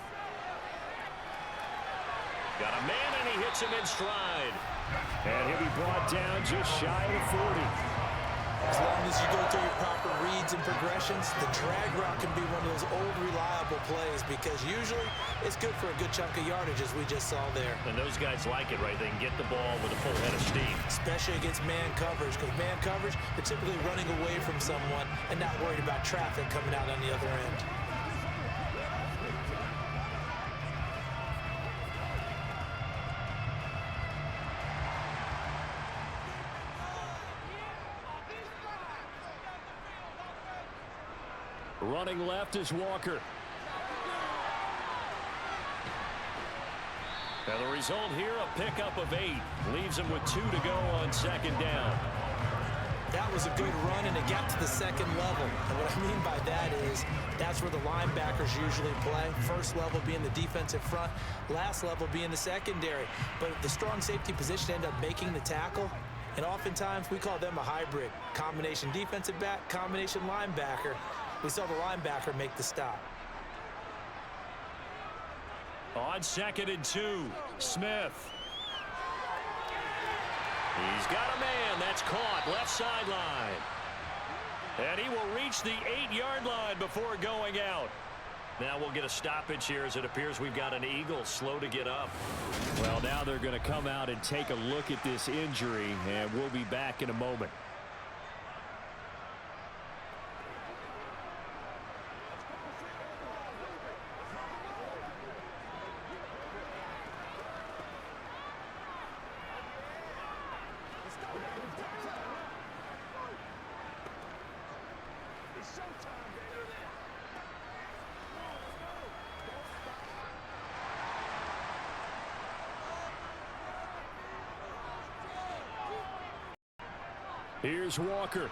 Got a man, and he hits him in stride. And he'll be brought down just shy of the 40. As long as you go through your proper reads and progressions, the drag route can be one of those old reliable plays because usually it's good for a good chunk of yardage as we just saw there. And those guys like it, right? They can get the ball with a full head of steam. Especially against man coverage, because man coverage, they're typically running away from someone and not worried about traffic coming out on the other end. Running left is Walker. And the result here, a pickup of 8. Leaves him with 2 to go on 2nd down. That was a good run, and it got to the 2nd level. And what I mean by that is that's where the linebackers usually play. 1st level being the defensive front, last level being the secondary. But the strong safety position ended up making the tackle. And oftentimes we call them a hybrid. Combination defensive back, combination linebacker. We saw the linebacker make the stop. On 2nd and 2, Smith. He's got a man. That's caught. Left sideline. And he will reach the 8-yard line before going out. Now we'll get a stoppage here as it appears we've got an Eagle slow to get up. Well, now they're going to come out and take a look at this injury, and we'll be back in a moment. Here's Walker.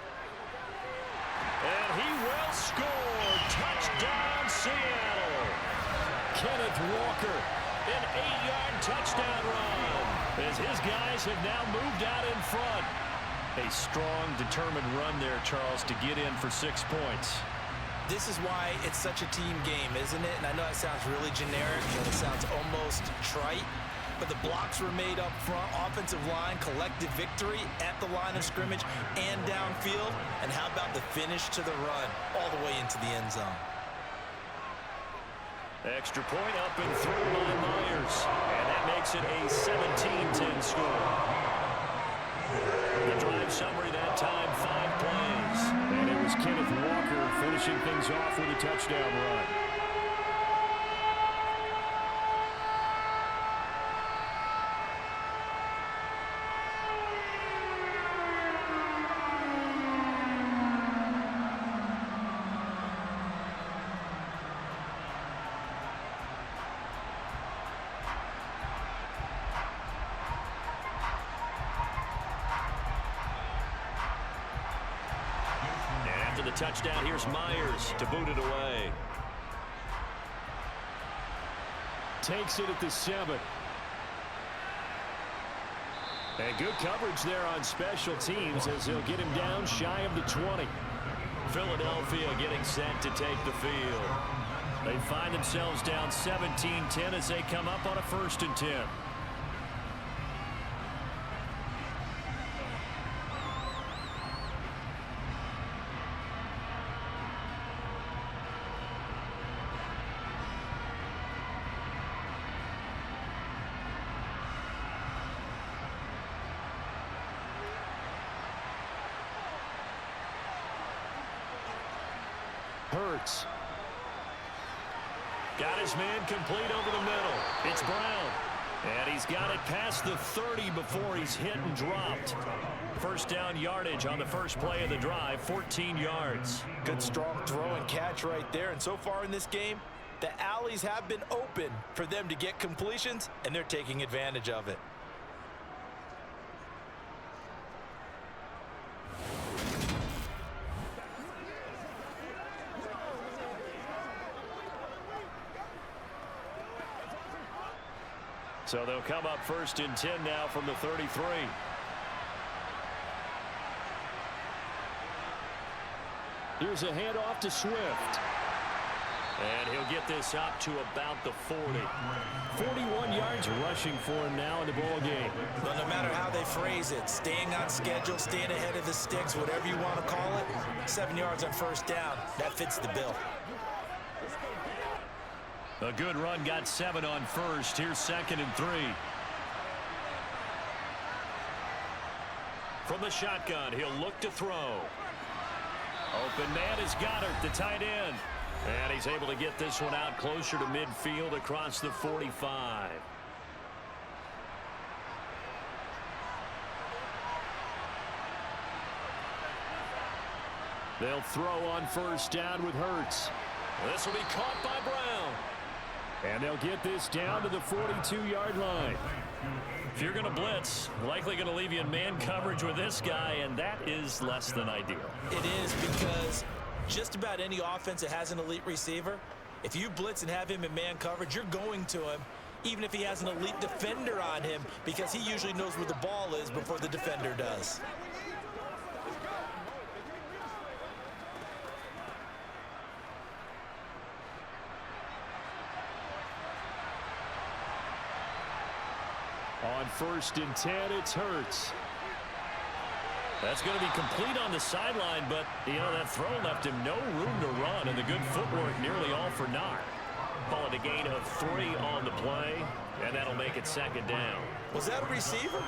And he will score. Touchdown, Seattle. Kenneth Walker, an 8-yard touchdown run as his guys have now moved out in front. A strong, determined run there, Charles, to get in for 6 points. This is why it's such a team game, isn't it? And I know it sounds really generic and it sounds almost trite, but the blocks were made up front, offensive line, collective victory at the line of scrimmage and downfield. And how about the finish to the run all the way into the end zone? Extra point up and through by Myers. And that makes it a 17-10 score. The drive summary that time, 5 plays. And it was Kenneth Walker finishing things off with a touchdown run. The touchdown, here's Myers to boot it away. Takes it at the 7. And good coverage there on special teams as they'll get him down shy of the 20. Philadelphia getting set to take the field. They find themselves down 17-10 as they come up on a 1st and 10. Hurts. Got his man complete over the middle. It's Brown. And he's got it past the 30 before he's hit and dropped. First down yardage on the first play of the drive, 14 yards. Good strong throw and catch right there. And so far in this game, the alleys have been open for them to get completions, and they're taking advantage of it. So they'll come up 1st and 10 now from the 33. Here's a handoff to Swift. And he'll get this up to about the 40. 41 yards rushing for him now in the ball game. But no matter how they phrase it, staying on schedule, staying ahead of the sticks, whatever you want to call it, 7 yards on 1st down, that fits the bill. A good run got 7 on 1st. Here's 2nd and 3. From the shotgun, he'll look to throw. Open man is Goddard, the tight end. And he's able to get this one out closer to midfield across the 45. They'll throw on 1st down with Hurts. This will be caught by Brown. And they'll get this down to the 42-yard line. If you're going to blitz, likely going to leave you in man coverage with this guy, and that is less than ideal. It is, because just about any offense that has an elite receiver, if you blitz and have him in man coverage, you're going to him, even if he has an elite defender on him, because he usually knows where the ball is before the defender does. On 1st and 10, it's Hurts. That's going to be complete on the sideline, but, you know, that throw left him no room to run, and the good footwork nearly all for naught. Call it a gain of 3 on the play, and that'll make it 2nd down. Was that a receiver?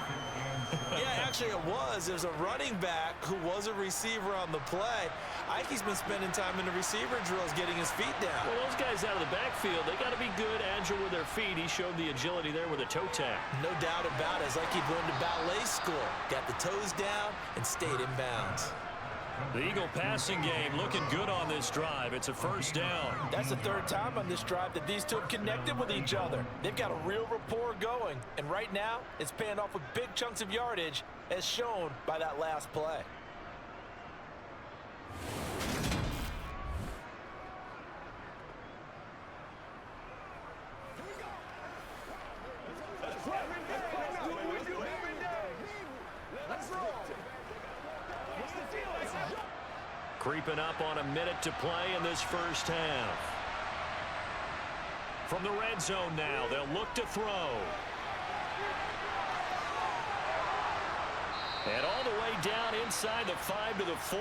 Yeah, actually it was. There's a running back who was a receiver on the play. Ike's been spending time in the receiver drills getting his feet down. Well, those guys out of the backfield, they got to be good, agile with their feet. He showed the agility there with a toe tap. No doubt about it. It's like he'd learned to ballet school. Got the toes down and stayed in bounds. The Eagle passing game looking good on this drive. It's a 1st down. That's the 3rd time on this drive that these two have connected with each other. They've got a real rapport going, and right now it's paying off with big chunks of yardage, as shown by that last play. Creeping up on a minute to play in this first half. From the red zone now, they'll look to throw. And all the way down inside the 5 to the 4.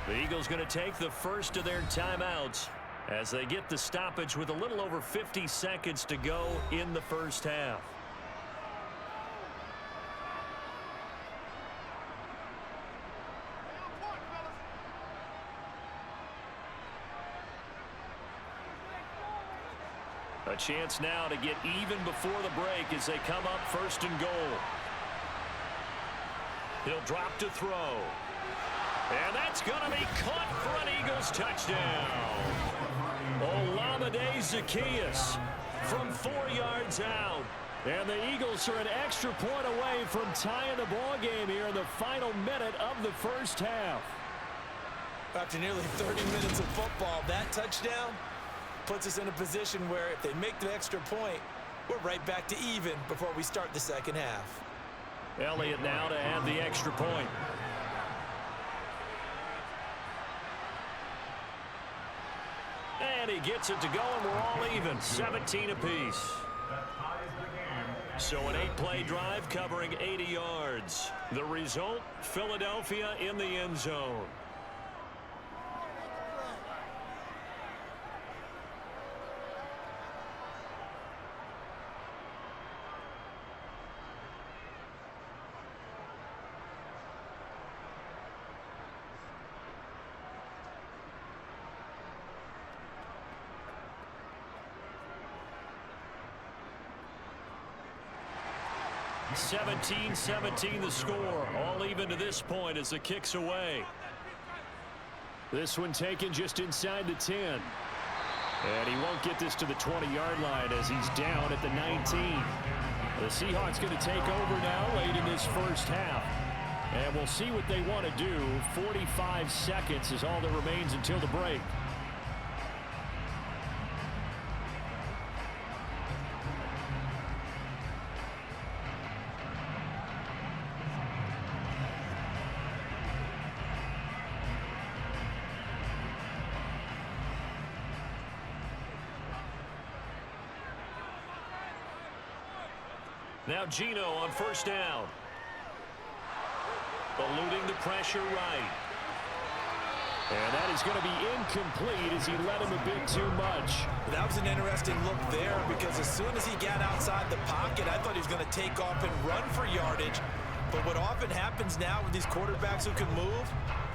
The Eagles going to take the first of their timeouts as they get the stoppage with a little over 50 seconds to go in the first half. A chance now to get even before the break as they come up first and goal. He'll drop to throw. And that's going to be caught for an Eagles touchdown. Olamide Zaccheaus from 4 yards out. And the Eagles are an extra point away from tying the ball game here in the final minute of the first half. After nearly 30 minutes of football, that touchdown puts us in a position where if they make the extra point, we're right back to even before we start the second half. Elliott now to add the extra point. And he gets it to go, and we're all even, 17 apiece. So an 8-play drive covering 80 yards. The result, Philadelphia in the end zone. (17-17) the score. All even to this point as the kick's away. This one taken just inside the 10. And he won't get this to the 20-yard line as he's down at the 19. The Seahawks going to take over now late in this first half. And we'll see what they want to do. 45 seconds is all that remains until the break. Now Gino on first down. Eluding the pressure right. And that is going to be incomplete as he led him a bit too much. That was an interesting look there because as soon as he got outside the pocket, I thought he was going to take off and run for yardage. But what often happens now with these quarterbacks who can move,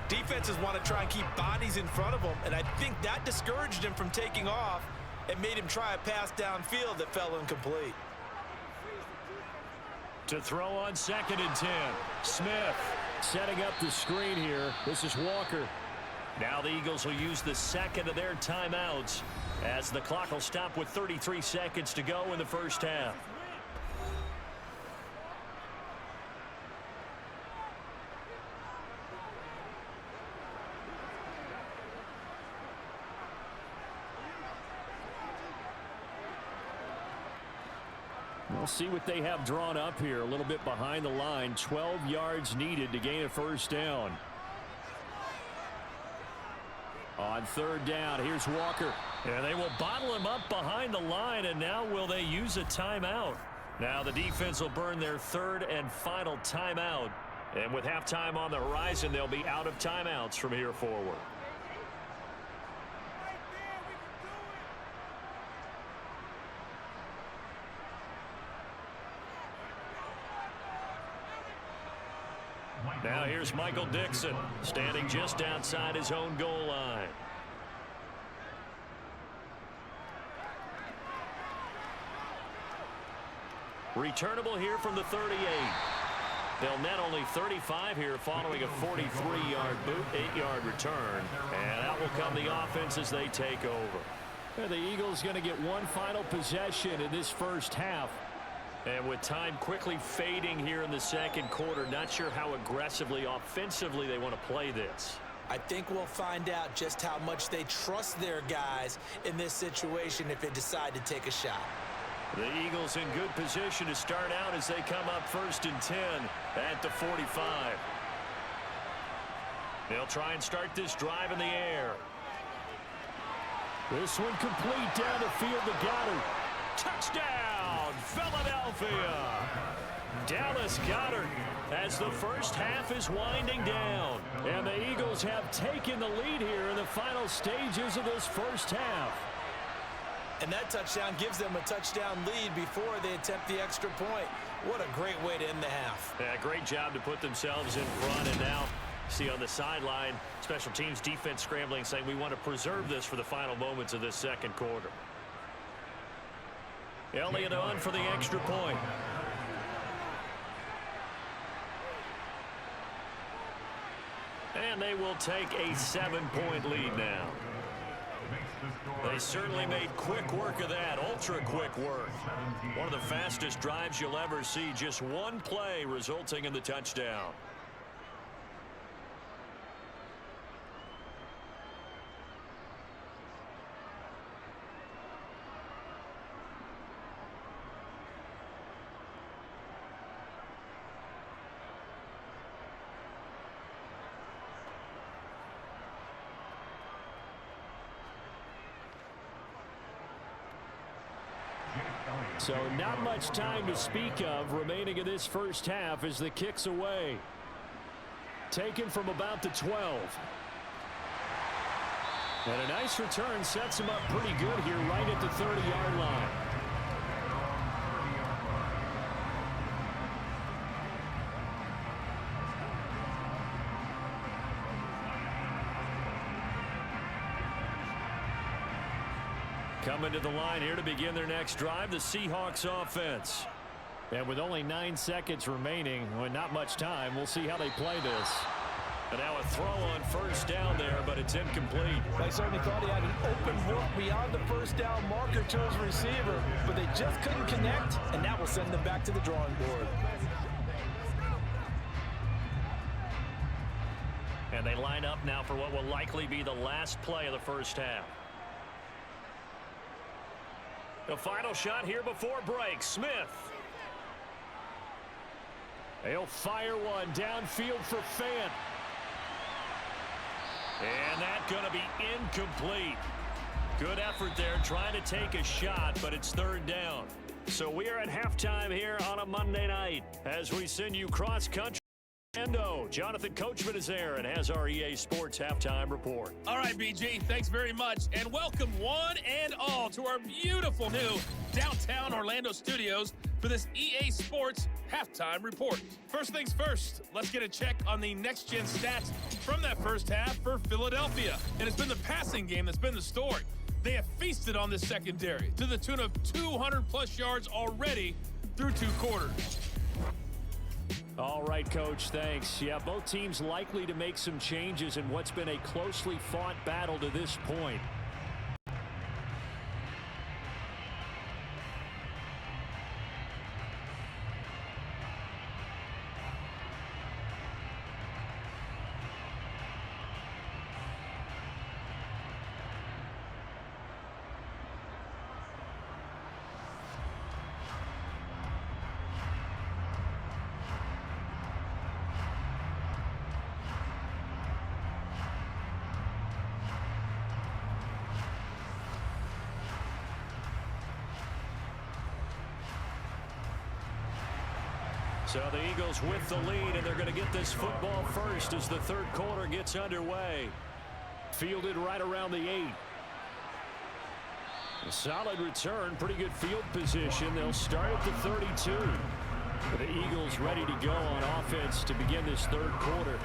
defenses want to try and keep bodies in front of them. And I think that discouraged him from taking off and made him try a pass downfield that fell incomplete. To throw on 2nd and 10. Smith setting up the screen here. This is Walker. Now the Eagles will use the second of their timeouts as the clock will stop with 33 seconds to go in the first half. We'll see what they have drawn up here. A little bit behind the line. 12 yards needed to gain a first down. On 3rd down, here's Walker. And they will bottle him up behind the line, and now will they use a timeout? Now the defense will burn their 3rd and final timeout. And with halftime on the horizon, they'll be out of timeouts from here forward. Now here's Michael Dixon, standing just outside his own goal line. Returnable here from the 38. They'll net only 35 here following a 43-yard boot, 8-yard return. And out will come the offense as they take over. And the Eagles going to get one final possession in this first half. And with time quickly fading here in the second quarter, not sure how aggressively, offensively they want to play this. I think we'll find out just how much they trust their guys in this situation if they decide to take a shot. The Eagles in good position to start out as they come up 1st and 10 at the 45. They'll try and start this drive in the air. This one complete down the field to Goddard. Touchdown, Philadelphia. Dallas Goddard as the first half is winding down. And the Eagles have taken the lead here in the final stages of this first half. And that touchdown gives them a touchdown lead before they attempt the extra point. What a great way to end the half. Yeah, great job to put themselves in front. And now, see on the sideline, special teams defense scrambling, saying we want to preserve this for the final moments of this second quarter. Elliott on for the extra point. And they will take a 7-point lead now. They certainly made quick work of that, ultra quick work. One of the fastest drives you'll ever see, just one play resulting in the touchdown. So not much time to speak of remaining in this first half as the kick's away. Taken from about the 12. And a nice return sets him up pretty good here right at the 30-yard line. Coming to the line here to begin their next drive, the Seahawks offense. And with only 9 seconds remaining, with not much time, we'll see how they play this. And now a throw on first down there, but it's incomplete. I certainly thought he had an open look beyond the first down marker to his receiver, but they just couldn't connect, and that will send them back to the drawing board. And they line up now for what will likely be the last play of the first half. The final shot here before break. Smith. They'll fire one downfield for Fant. And that's going to be incomplete. Good effort there trying to take a shot, but it's third down. So we are at halftime here on a Monday night as we send you cross-country. Jonathan Coachman is there and has our EA Sports halftime report. All right, BG, thanks very much, and welcome one and all to our beautiful new downtown Orlando studios for this EA Sports halftime report. First things first, let's get a check on the next-gen stats from that first half for Philadelphia. And it's been the passing game that's been the story. They have feasted on this secondary to the tune of 200-plus yards already through 2 quarters. All right, Coach, thanks. Yeah, both teams likely to make some changes in what's been a closely fought battle to this point. So the Eagles with the lead, and they're going to get this football first as the third quarter gets underway. Fielded right around the 8. A solid return, pretty good field position. They'll start at the 32. The Eagles ready to go on offense to begin this third quarter.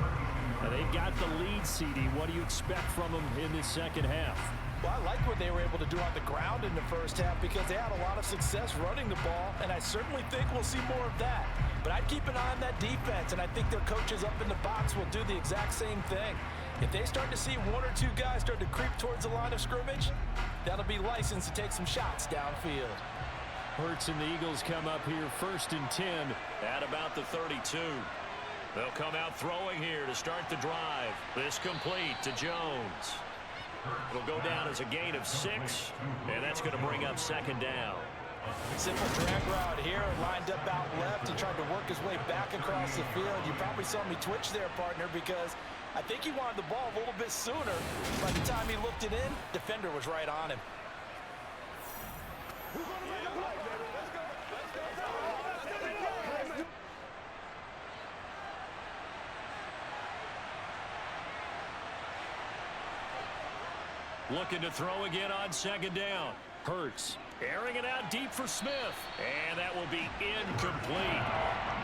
And they've got the lead, CD. What do you expect from them in this second half? Well, I like what they were able to do on the ground in the first half because they had a lot of success running the ball, and I certainly think we'll see more of that. But I'd keep an eye on that defense, and I think their coaches up in the box will do the exact same thing. If they start to see 1 or 2 guys start to creep towards the line of scrimmage, that'll be licensed to take some shots downfield. Hurts and the Eagles come up here 1st and 10 at about the 32. They'll come out throwing here to start the drive. This complete to Jones. It'll go down as a gain of 6, and that's going to bring up 2nd down. Simple drag route here, lined up out left. He tried to work his way back across the field. You probably saw me twitch there, partner, because I think he wanted the ball a little bit sooner. By the time he looked it in, defender was right on him. Looking to throw again on second down. Hurts airing it out deep for Smith. And that will be incomplete.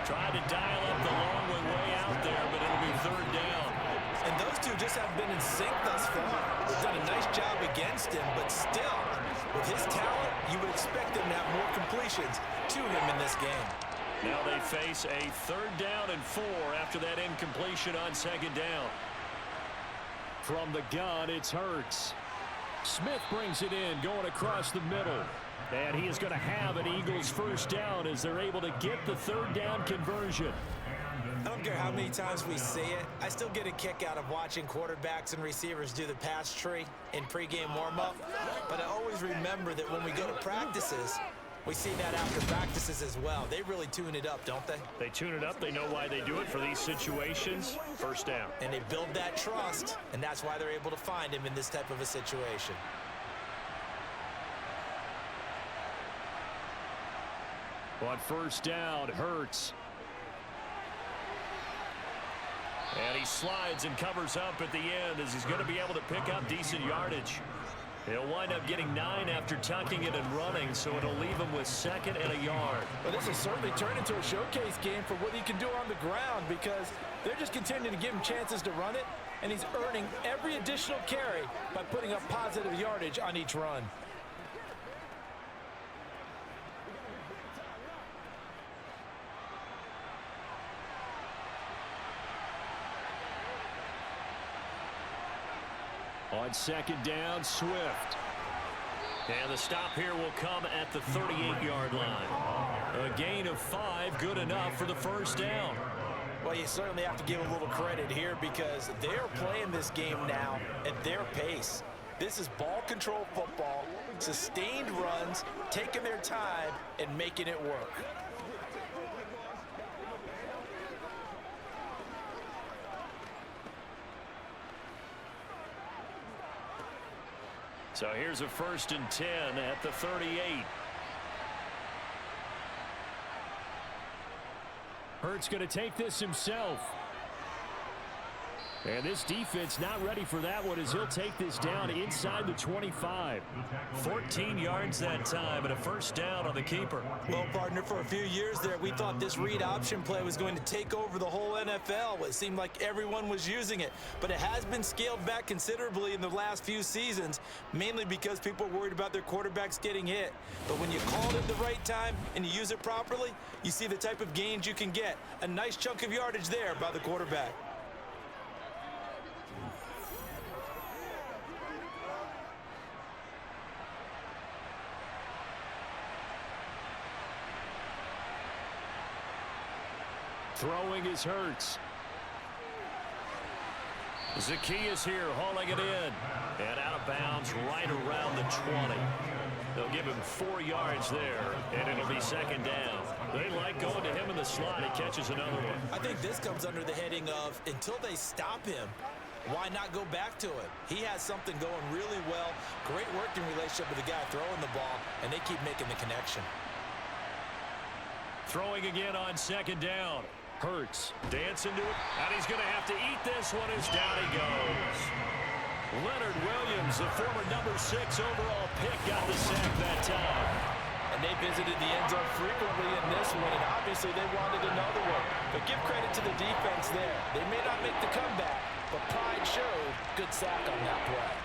Tried to dial up the long way out there, but it'll be third down. And those two just haven't been in sync thus far. They've done a nice job against him, but still, with his talent, you would expect them to have more completions to him in this game. Now they face a third down and 4 after that incompletion on second down. From the gun, it's Hurts. Smith brings it in, going across the middle. And he is going to have an Eagles first down as they're able to get the third down conversion. I don't care how many times we see it. I still get a kick out of watching quarterbacks and receivers do the pass tree in pregame warm-up. But I always remember that when we go to practices, we see that after practices as well. They really tune it up, don't they? They tune it up. They know why they do it for these situations. First down. And they build that trust, and that's why they're able to find him in this type of a situation. On first down, Hurts. And he slides and covers up at the end as he's going to be able to pick up decent yardage. He'll wind up getting 9 after tucking it and running, so it'll leave him with second and a yard. Well, this will certainly turn into a showcase game for what he can do on the ground, because they're just continuing to give him chances to run it, and he's earning every additional carry by putting up positive yardage on each run. On second down, Swift. And the stop here will come at the 38-yard line. A gain of 5, good enough for the first down. Well, you certainly have to give a little credit here, because they're playing this game now at their pace. This is ball control football, sustained runs, taking their time and making it work. So here's a 1st and 10 at the 38. Hurts going to take this himself. And this defense not ready for that one, as he'll take this down inside the 25. 14 yards that time and a first down on the keeper. Well, partner, for a few years there, we thought this read option play was going to take over the whole NFL. It seemed like everyone was using it, but it has been scaled back considerably in the last few seasons, mainly because people are worried about their quarterbacks getting hit. But when you call it at the right time and you use it properly, you see the type of gains you can get. A nice chunk of yardage there by the quarterback. Throwing is Hurts. Zacchaeus here hauling it in. And out of bounds right around the 20. They'll give him 4 yards there, and it'll be second down. They like going to him in the slot. He catches another one. I think this comes under the heading of, until they stop him, why not go back to it? He has something going really well. Great working relationship with the guy throwing the ball, and they keep making the connection. Throwing again on second down. Hurts dancing to it, and he's going to have to eat this one as down he goes. Leonard Williams, the former number 6 overall pick, got the sack that time. And they visited the end zone frequently in this one, and obviously they wanted another one. But give credit to the defense there. They may not make the comeback, but pride showed. Good sack on that play.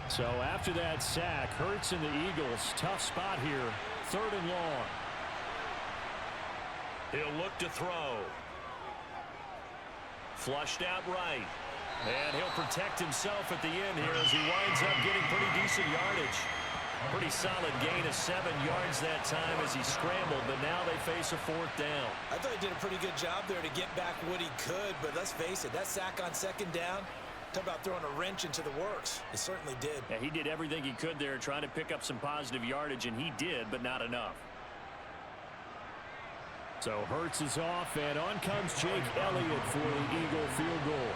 So after that sack, Hurts and the Eagles, tough spot here, 3rd and long. He'll look to throw. Flushed out right. And he'll protect himself at the end here as he winds up getting pretty decent yardage. Pretty solid gain of 7 yards that time as he scrambled, but now they face a 4th down. I thought he did a pretty good job there to get back what he could, but let's face it, that sack on 2nd down, talk about throwing a wrench into the works. It certainly did. Yeah, he did everything he could there trying to pick up some positive yardage, and he did, but not enough. So Hurts is off, and on comes Jake Elliott for the Eagle field goal.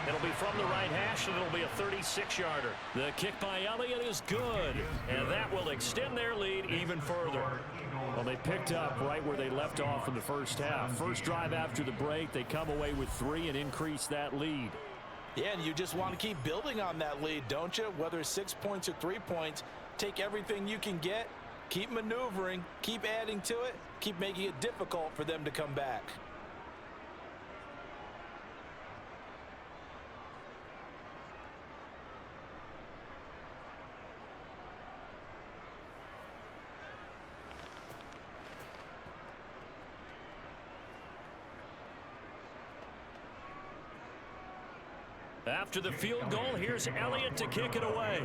It'll be from the right hash, and it'll be a 36-yarder. The kick by Elliott is good, And that will extend their lead even further. well, they picked up right where they left off in the first half. First drive after the break, they come away with 3 and increase that lead. Yeah, and you just want to keep building on that lead, don't you? Whether it's 6 points or 3 points, take everything you can get, keep maneuvering, keep adding to it, keep making it difficult for them to come back. After the field goal, here's Elliott to kick it away.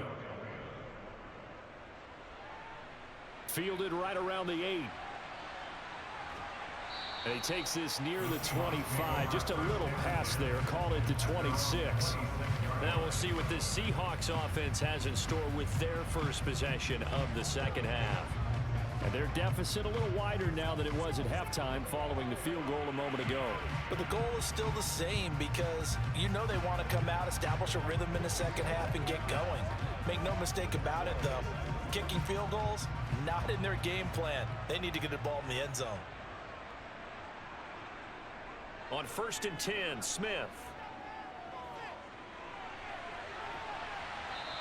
Fielded right around the 8. And he takes this near the 25. Just a little pass there. Call it the 26. Now we'll see what this Seahawks offense has in store with their first possession of the second half. And their deficit a little wider now than it was at halftime following the field goal a moment ago. But the goal is still the same because you know they want to come out, establish a rhythm in the second half, and get going. Make no mistake about it, though. Kicking field goals, not in their game plan. They need to get the ball in the end zone. On 1st and 10, Smith.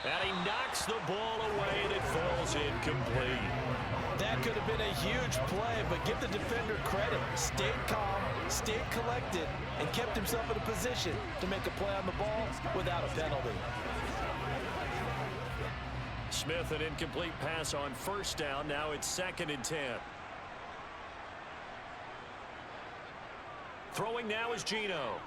And he knocks the ball away, and it falls incomplete. That could have been a huge play, but give the defender credit. Stayed calm, stayed collected, and kept himself in a position to make a play on the ball without a penalty. Smith, an incomplete pass on 1st down. Now it's 2nd and 10. Throwing now is Geno.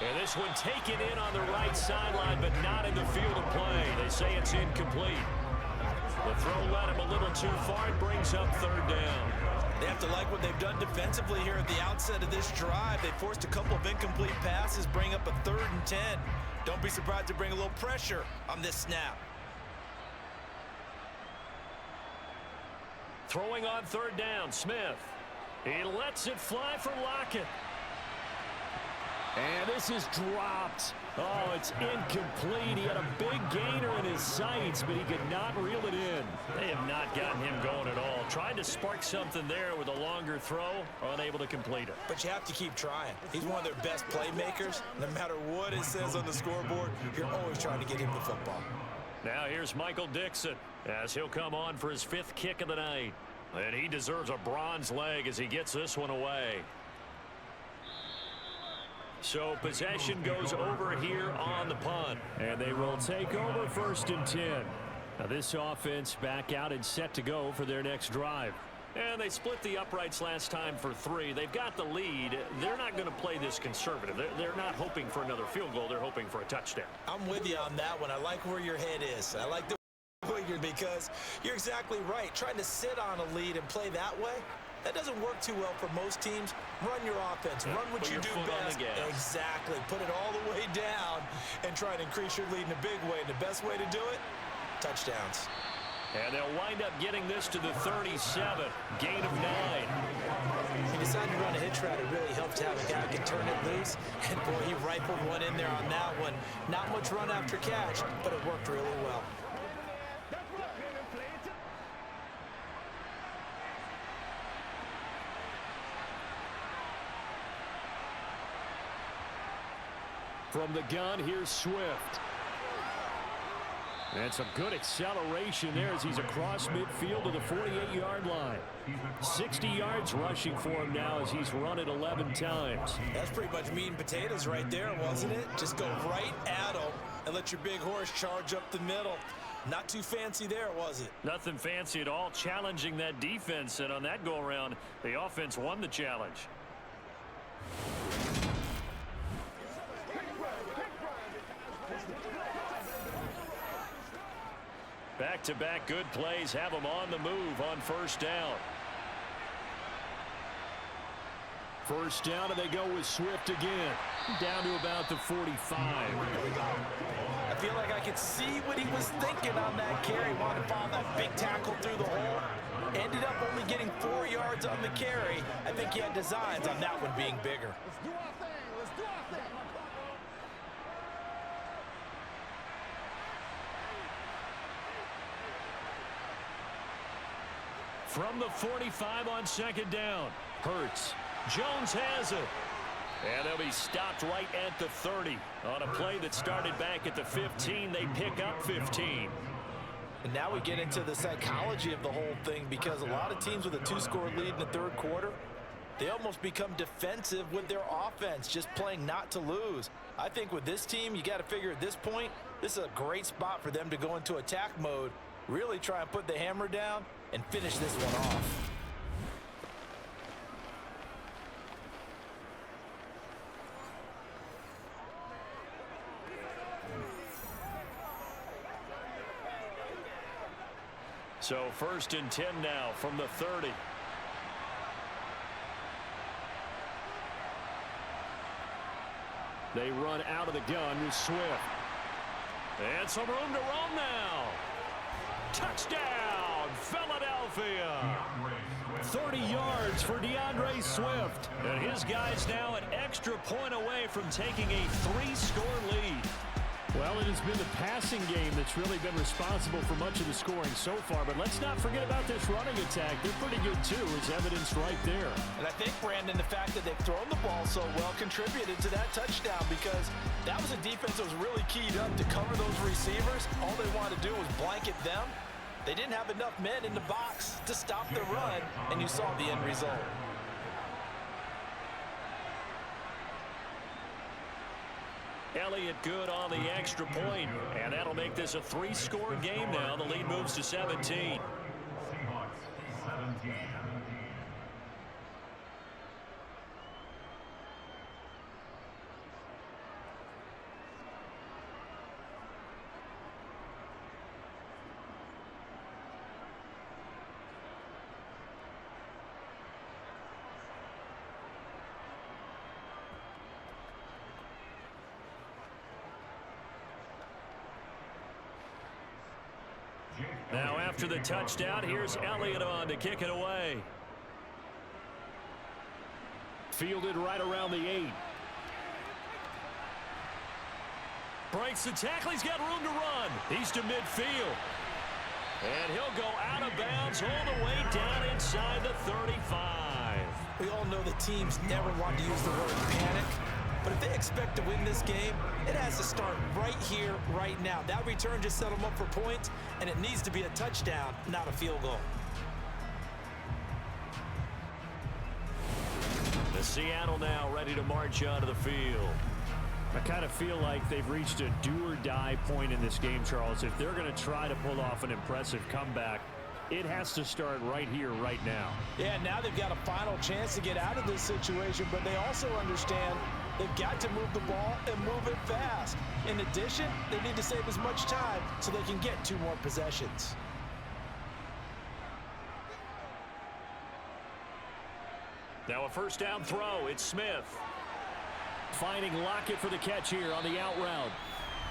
And this one taken in on the right sideline, but not in the field of play. They say it's incomplete. The throw led him a little too far. It brings up 3rd down. They have to like what they've done defensively here at the outset of this drive. They forced a couple of incomplete passes, bring up a 3rd and 10. Don't be surprised to bring a little pressure on this snap. Throwing on 3rd down, Smith. He lets it fly for Lockett. And this is dropped. Oh, it's incomplete. He had a big gainer in his sights, but he could not reel it in. They have not gotten him going at all. Tried to spark something there with a longer throw, unable to complete it. But you have to keep trying. He's one of their best playmakers. No matter what it says on the scoreboard, you're always trying to get him the football. Now here's Michael Dixon as he'll come on for his 5th kick of the night. And he deserves a bronze leg as he gets this one away. So possession goes over here on the punt. And they will take over 1st and 10. Now this offense back out and set to go for their next drive. And they split the uprights last time for 3. They've got the lead. They're not going to play this conservative. They're not hoping for another field goal. They're hoping for a touchdown. I'm with you on that one. I like where your head is. I like the because you're exactly right. Trying to sit on a lead and play that way, that doesn't work too well for most teams. Run your offense. Run what you do best. Exactly. Put it all the way down and try to increase your lead in a big way. And the best way to do it, touchdowns. And they'll wind up getting this to the 37. Gain of 9. He decided to run a hitch route. It really helped to have a guy who can turn it loose. And, boy, he rifled one in there on that one. Not much run after catch, but it worked really well. From the gun, here's Swift. And some good acceleration there as he's across midfield to the 48-yard line. 60 yards rushing for him now as he's run it 11 times. That's pretty much meat and potatoes right there, wasn't it? Just go right at him and let your big horse charge up the middle. Not too fancy there, was it? Nothing fancy at all, challenging that defense. And on that go-around, the offense won the challenge. back-to-back good plays have them on the move on first down. First down, and they go with Swift again. Down to about the 45. I feel like I could see what he was thinking on that carry. Wanted to follow that big tackle through the hole. Ended up only getting 4 yards on the carry. I think he had designs on that one being bigger. Let's do our thing. Let's do our thing. From the 45 on second down. Hurts. Jones has it. And they'll be stopped right at the 30. On a play that started back at the 15, they pick up 15. And now we get into the psychology of the whole thing, because a lot of teams with a 2-score lead in the third quarter, they almost become defensive with their offense, just playing not to lose. I think with this team, you got to figure at this point, this is a great spot for them to go into attack mode, really try and put the hammer down and finish this one off. So 1st and 10 now from the 30. They run out of the gun with Swift. And some room to roam now. Touchdown, Philadelphia. 30 yards for DeAndre Swift. And his guys now an extra point away from taking a 3-score lead. Well, it has been the passing game that's really been responsible for much of the scoring so far. But let's not forget about this running attack. They're pretty good, too, as evidenced right there. And I think, Brandon, the fact that they've thrown the ball so well contributed to that touchdown, because that was a defense that was really keyed up to cover those receivers. All they wanted to do was blanket them. They didn't have enough men in the box to stop the run, and you saw the end result. Elliott good on the extra point, and that'll make this a 3-score game now. The lead moves to 17. Seahawks 17. Now after the touchdown, here's Elliott on to kick it away. Fielded right around the 8. Breaks the tackle. He's got room to run. He's to midfield. And he'll go out of bounds all the way down inside the 35. We all know the teams never want to use the word panic. But if they expect to win this game, it has to start right here, right now. That return just set them up for points, and it needs to be a touchdown, not a field goal. The Seattle now ready to march onto the field. I kind of feel like they've reached a do-or-die point in this game, Charles. If they're going to try to pull off an impressive comeback, it has to start right here, right now. Yeah, now they've got a final chance to get out of this situation, but they also understand they've got to move the ball and move it fast. In addition, they need to save as much time so they can get 2 more possessions. Now a first down throw. It's Smith. Finding Lockett for the catch here on the out route.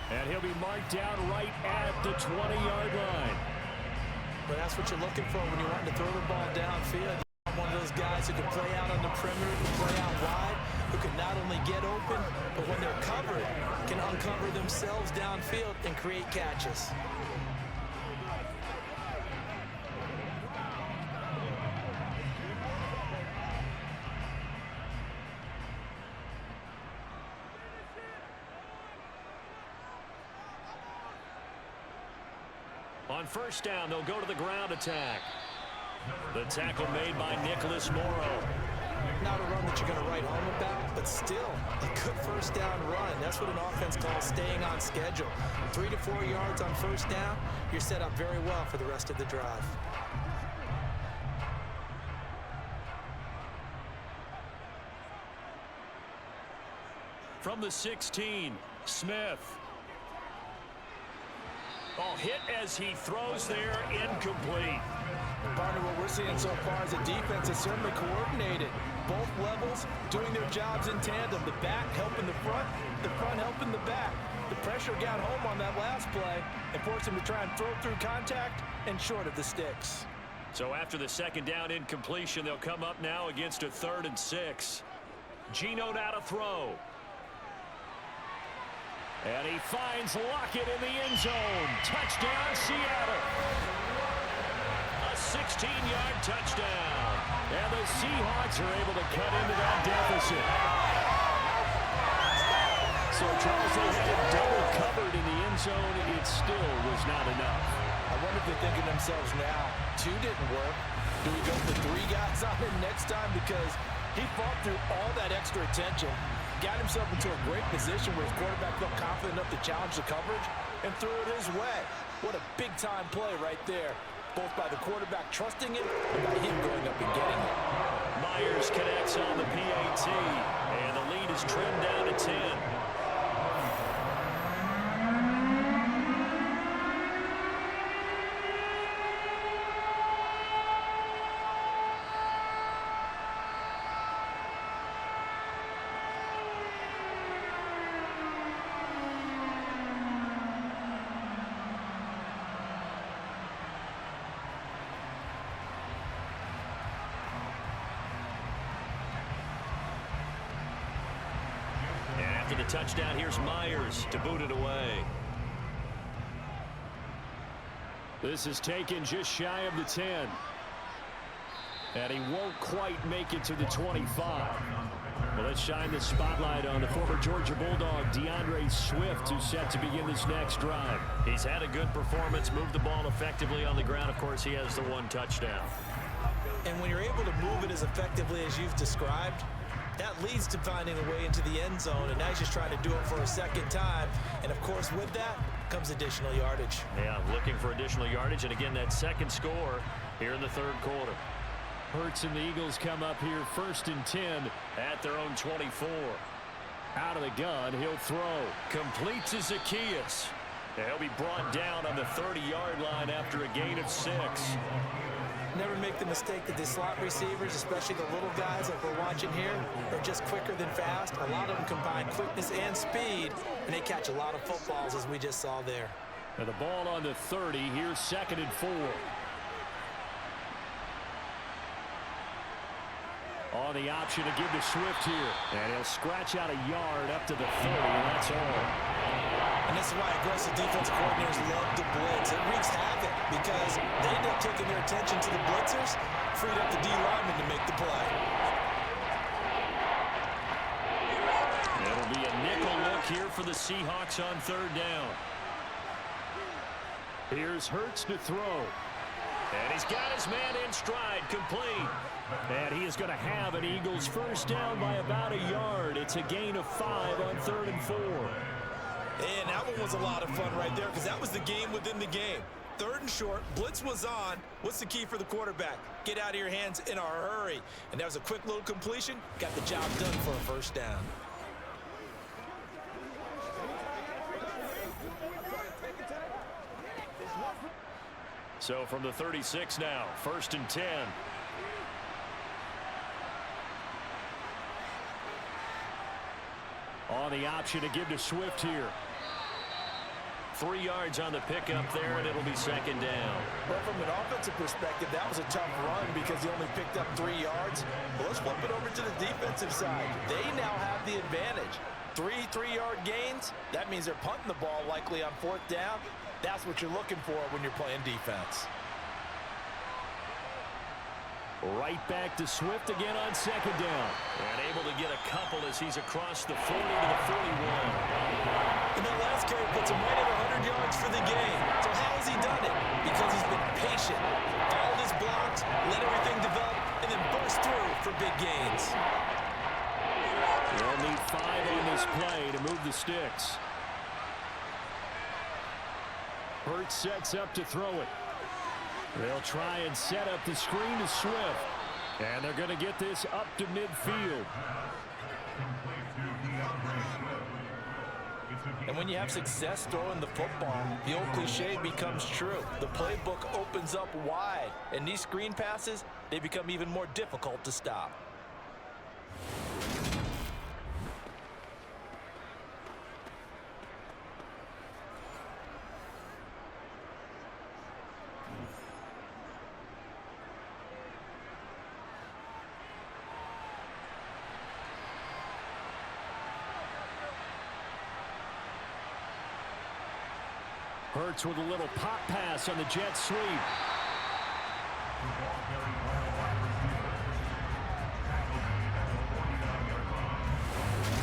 And he'll be marked down right at the 20-yard line. But that's what you're looking for when you're wanting to throw the ball downfield. One of those guys who can play out on the perimeter, who can play out wide, who can not only get open, but when they're covered, can uncover themselves downfield and create catches. On first down, they'll go to the ground attack. The tackle made by Nicholas Morrow. Not a run that you're going to write home about, but still a good first down run. That's what an offense calls staying on schedule. 3 to 4 yards on first down, you're set up very well for the rest of the drive. From the 16, Smith. Oh, hit as he throws there, incomplete. Partner, what we're seeing so far is a defense is certainly coordinated. Both levels doing their jobs in tandem. The back helping the front helping the back. The pressure got home on that last play and forced him to try and throw through contact and short of the sticks. So after the second down incompletion, they'll come up now against a 3rd and 6. Geno now to throw. And he finds Lockett in the end zone. Touchdown, Seattle. A 16-yard touchdown. And the Seahawks are able to cut into that deficit. So Charles, they had it double covered in the end zone. It still was not enough. I wonder if they're thinking to themselves now, 2 didn't work. Do we go for 3 guys on him next time? Because he fought through all that extra attention, got himself into a great position where his quarterback felt confident enough to challenge the coverage and threw it his way. What a big-time play right there, both by the quarterback trusting it and by him going up and getting it. Myers connects on the PAT, and the lead is trimmed down to 10. After the touchdown, here's Myers to boot it away. This is taken just shy of the 10. And he won't quite make it to the 25. Well, let's shine the spotlight on the former Georgia Bulldog, DeAndre Swift, who's set to begin this next drive. He's had a good performance, moved the ball effectively on the ground. Of course, he has the 1 touchdown. And when you're able to move it as effectively as you've described, that leads to finding a way into the end zone, and now he's just trying to do it for a second time. And, of course, with that comes additional yardage. Yeah, looking for additional yardage, and again, that second score here in the 3rd quarter. Hurts and the Eagles come up here 1st and 10 at their own 24. Out of the gun, he'll throw. Complete to Zacchaeus. He'll be brought down on the 30-yard line after a gain of 6. Never make the mistake that the slot receivers, especially the little guys like we're watching here, are just quicker than fast. A lot of them combine quickness and speed, and they catch a lot of footballs, as we just saw there. Now the ball on the 30. Here's 2nd and 4. On the option to give to Swift here. And he'll scratch out a yard up to the 30, and that's all. And this is why aggressive defensive coordinators love to blitz. It wreaks havoc because they end up taking their attention to the blitzers, freed up the D lineman to make the play. It'll be a nickel look here for the Seahawks on 3rd down. Here's Hurts to throw. And he's got his man in stride, complete. And he is going to have an Eagles 1st down by about a yard. It's a gain of 5 on 3rd and 4. And that one was a lot of fun right there because that was the game within the game. 3rd and short, blitz was on. What's the key for the quarterback? Get out of your hands in a hurry. And that was a quick little completion. Got the job done for a 1st down. So from the 36 now, 1st and 10. On the option to give to Swift here. 3 yards on the pickup there, and it'll be 2nd down. But from an offensive perspective, that was a tough run because he only picked up 3 yards. But let's flip it over to the defensive side. They now have the advantage. 3 3-yard gains, that means they're punting the ball likely on 4th down. That's what you're looking for when you're playing defense. Right back to Swift again on 2nd down. And able to get a couple as he's across the 40 to the 41. And that last carry puts him right at 100 yards for the game. So how has he done it? Because he's been patient, followed his blocks, let everything develop, and then burst through for big gains. They'll need 5 on this play to move the sticks. Hurts sets up to throw it. They'll try and set up the screen to Swift. And they're going to get this up to midfield. And when you have success throwing the football, the old cliche becomes true. The playbook opens up wide, and these screen passes, they become even more difficult to stop. Hurts with a little pop pass on the jet sweep.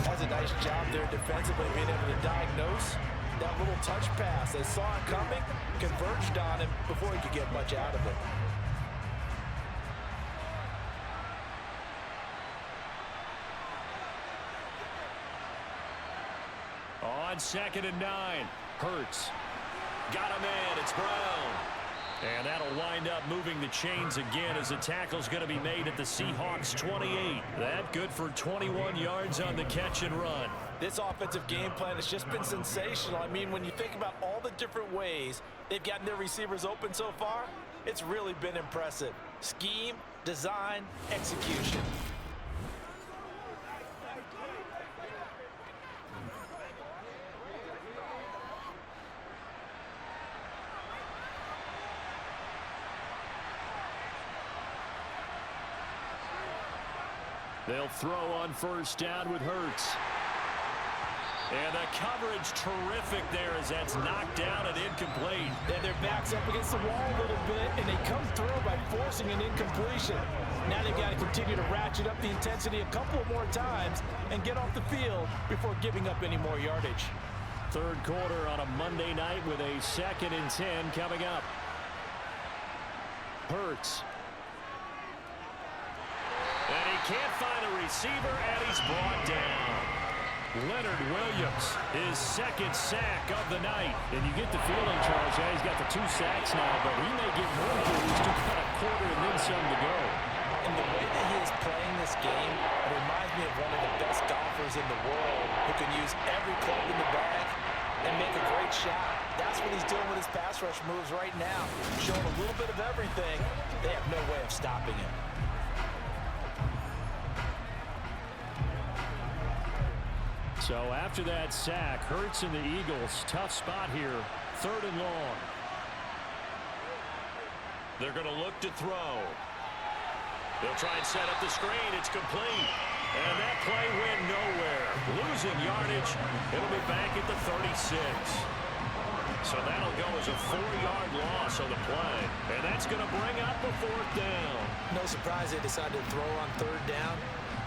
Has a nice job there defensively, being able to diagnose that little touch pass. They saw it coming, converged on him before he could get much out of it. On 2nd and 9, Hurts. Got him in. It's Brown. And that'll wind up moving the chains again as the tackle's going to be made at the Seahawks 28. That good for 21 yards on the catch and run. This offensive game plan has just been sensational. I mean, when you think about all the different ways they've gotten their receivers open so far, it's really been impressive. Scheme, design, execution. They'll throw on 1st down with Hurts. And the coverage terrific there as that's knocked down and incomplete. Then their back's up against the wall a little bit, and they come through by forcing an incompletion. Now they've got to continue to ratchet up the intensity a couple more times and get off the field before giving up any more yardage. 3rd quarter on a Monday night with a 2nd and 10 coming up. Hurts. And he can't find a receiver, and he's brought down. Leonard Williams, his 2nd sack of the night. And you get the feeling, Charles, yeah, he's got the 2 sacks now, but he may get more here. He's still got a quarter and then some to go. And the way that he is playing this game, it reminds me of one of the best golfers in the world who can use every club in the bag and make a great shot. That's what he's doing with his pass rush moves right now. Showing a little bit of everything. They have no way of stopping him. So after that sack, Hurts and the Eagles, tough spot here, 3rd and long. They're going to look to throw. They'll try and set up the screen. It's complete. And that play went nowhere. Losing yardage. It'll be back at the 36. So that'll go as a 4-yard loss on the play. And that's going to bring up a 4th down. No surprise they decided to throw on 3rd down.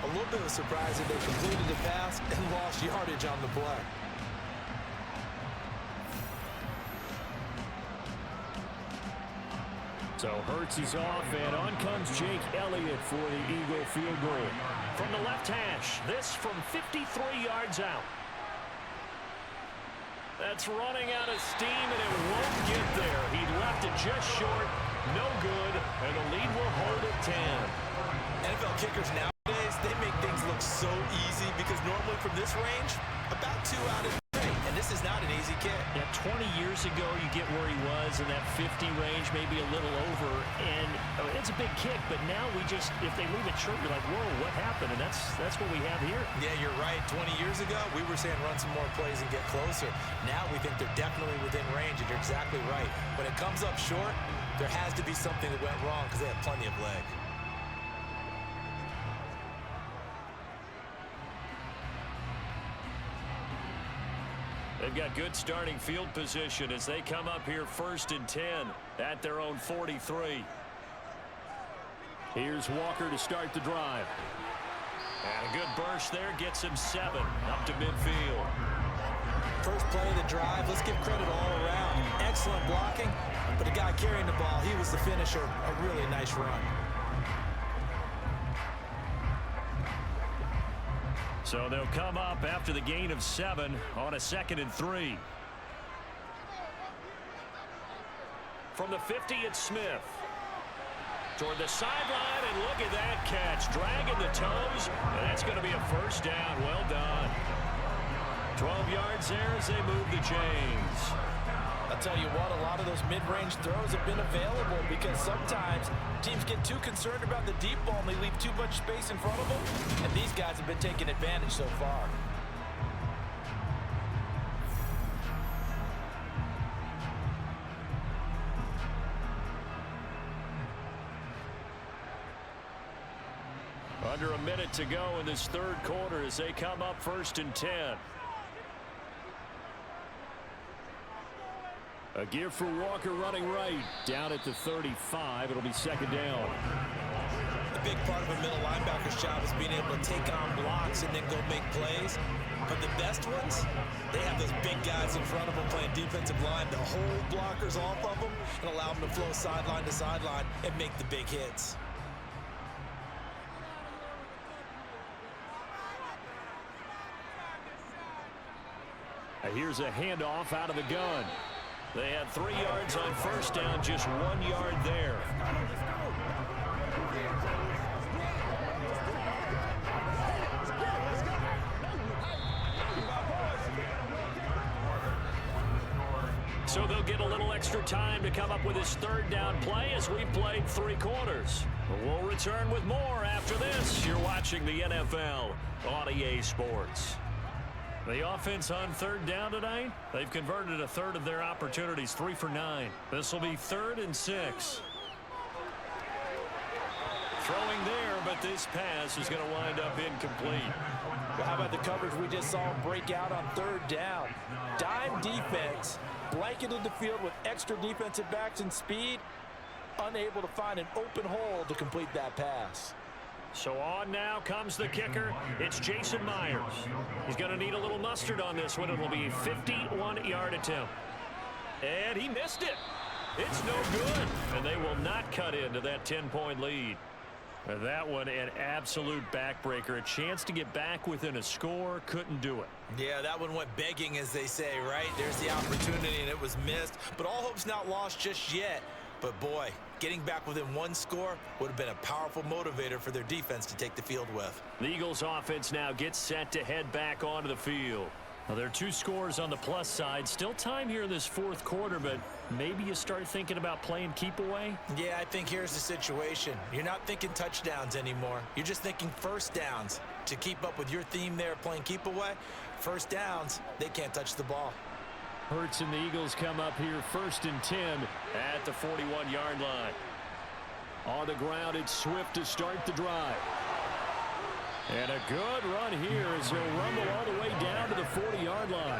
A little bit of a surprise that they completed the pass and lost yardage on the play. So Hurts is off, and on comes Jake Elliott for the Eagle field goal. From the left hash, this from 53 yards out. That's running out of steam, and it won't get there. He left it just short, no good, and the lead will hold at 10. NFL kickers nowadays, they make things look so easy because normally from this range, about 2 out of 3. And this is not an easy kick. Yeah, 20 years ago, you get where he was in that 50 range, maybe a little over. And it's a big kick, but now we just, if they leave it short, you're like, whoa, what happened? And that's what we have here. Yeah, you're right. 20 years ago, we were saying run some more plays and get closer. Now we think they're definitely within range, and you're exactly right. When it comes up short, there has to be something that went wrong because they have plenty of leg. They've got good starting field position as they come up here 1st and 10 at their own 43. Here's Walker to start the drive. And a good burst there gets him 7 up to midfield. First play of the drive, let's give credit all around. Excellent blocking, but the guy carrying the ball, he was the finisher. A really nice run. So they'll come up after the gain of 7 on a 2nd and 3. From the 50, it's Smith. Toward the sideline, and look at that catch. Dragging the toes, and that's going to be a 1st down. Well done. 12 yards there as they move the chains. I'll tell you what, a lot of those mid-range throws have been available because sometimes teams get too concerned about the deep ball and they leave too much space in front of them, and these guys have been taking advantage so far. Under a minute to go in this third quarter as they come up 1st and 10. A give for Walker running right. Down at the 35. It'll be 2nd down. A big part of a middle linebacker's job is being able to take on blocks and then go make plays. But the best ones, they have those big guys in front of them playing defensive line to hold blockers off of them and allow them to flow sideline to sideline and make the big hits. Here's a handoff out of the gun. They had 3 yards on 1st down, just 1 yard there. So they'll get a little extra time to come up with his 3rd down play as we've played 3 quarters. We'll return with more after this. You're watching the NFL on EA Sports. The offense on 3rd down tonight, they've converted a third of their opportunities, 3 for 9. This will be 3rd and 6. Throwing there, but this pass is going to wind up incomplete. Well, how about the coverage we just saw him break out on 3rd down? Dime defense, blanketed the field with extra defensive backs and speed, unable to find an open hole to complete that pass. So on now comes the kicker. It's Jason Myers. He's going to need a little mustard on this one. It'll be a 51-yard attempt. And he missed it. It's no good. And they will not cut into that 10-point lead. That one an absolute backbreaker. A chance to get back within a score. Couldn't do it. Yeah, that one went begging, as they say, right? There's the opportunity, and it was missed. But all hope's not lost just yet. But, boy, getting back within 1 score would have been a powerful motivator for their defense to take the field with. The Eagles offense now gets set to head back onto the field. Now, there are 2 scores on the plus side. Still time here in this 4th quarter, but maybe you start thinking about playing keep away? Yeah, I think here's the situation. You're not thinking touchdowns anymore. You're just thinking 1st downs. To keep up with your theme there playing keep away, 1st downs, they can't touch the ball. Hurts and the Eagles come up here 1st and 10 at the 41-yard line. On the ground, it's Swift to start the drive. And a good run here as he'll rumble all the way down to the 40-yard line.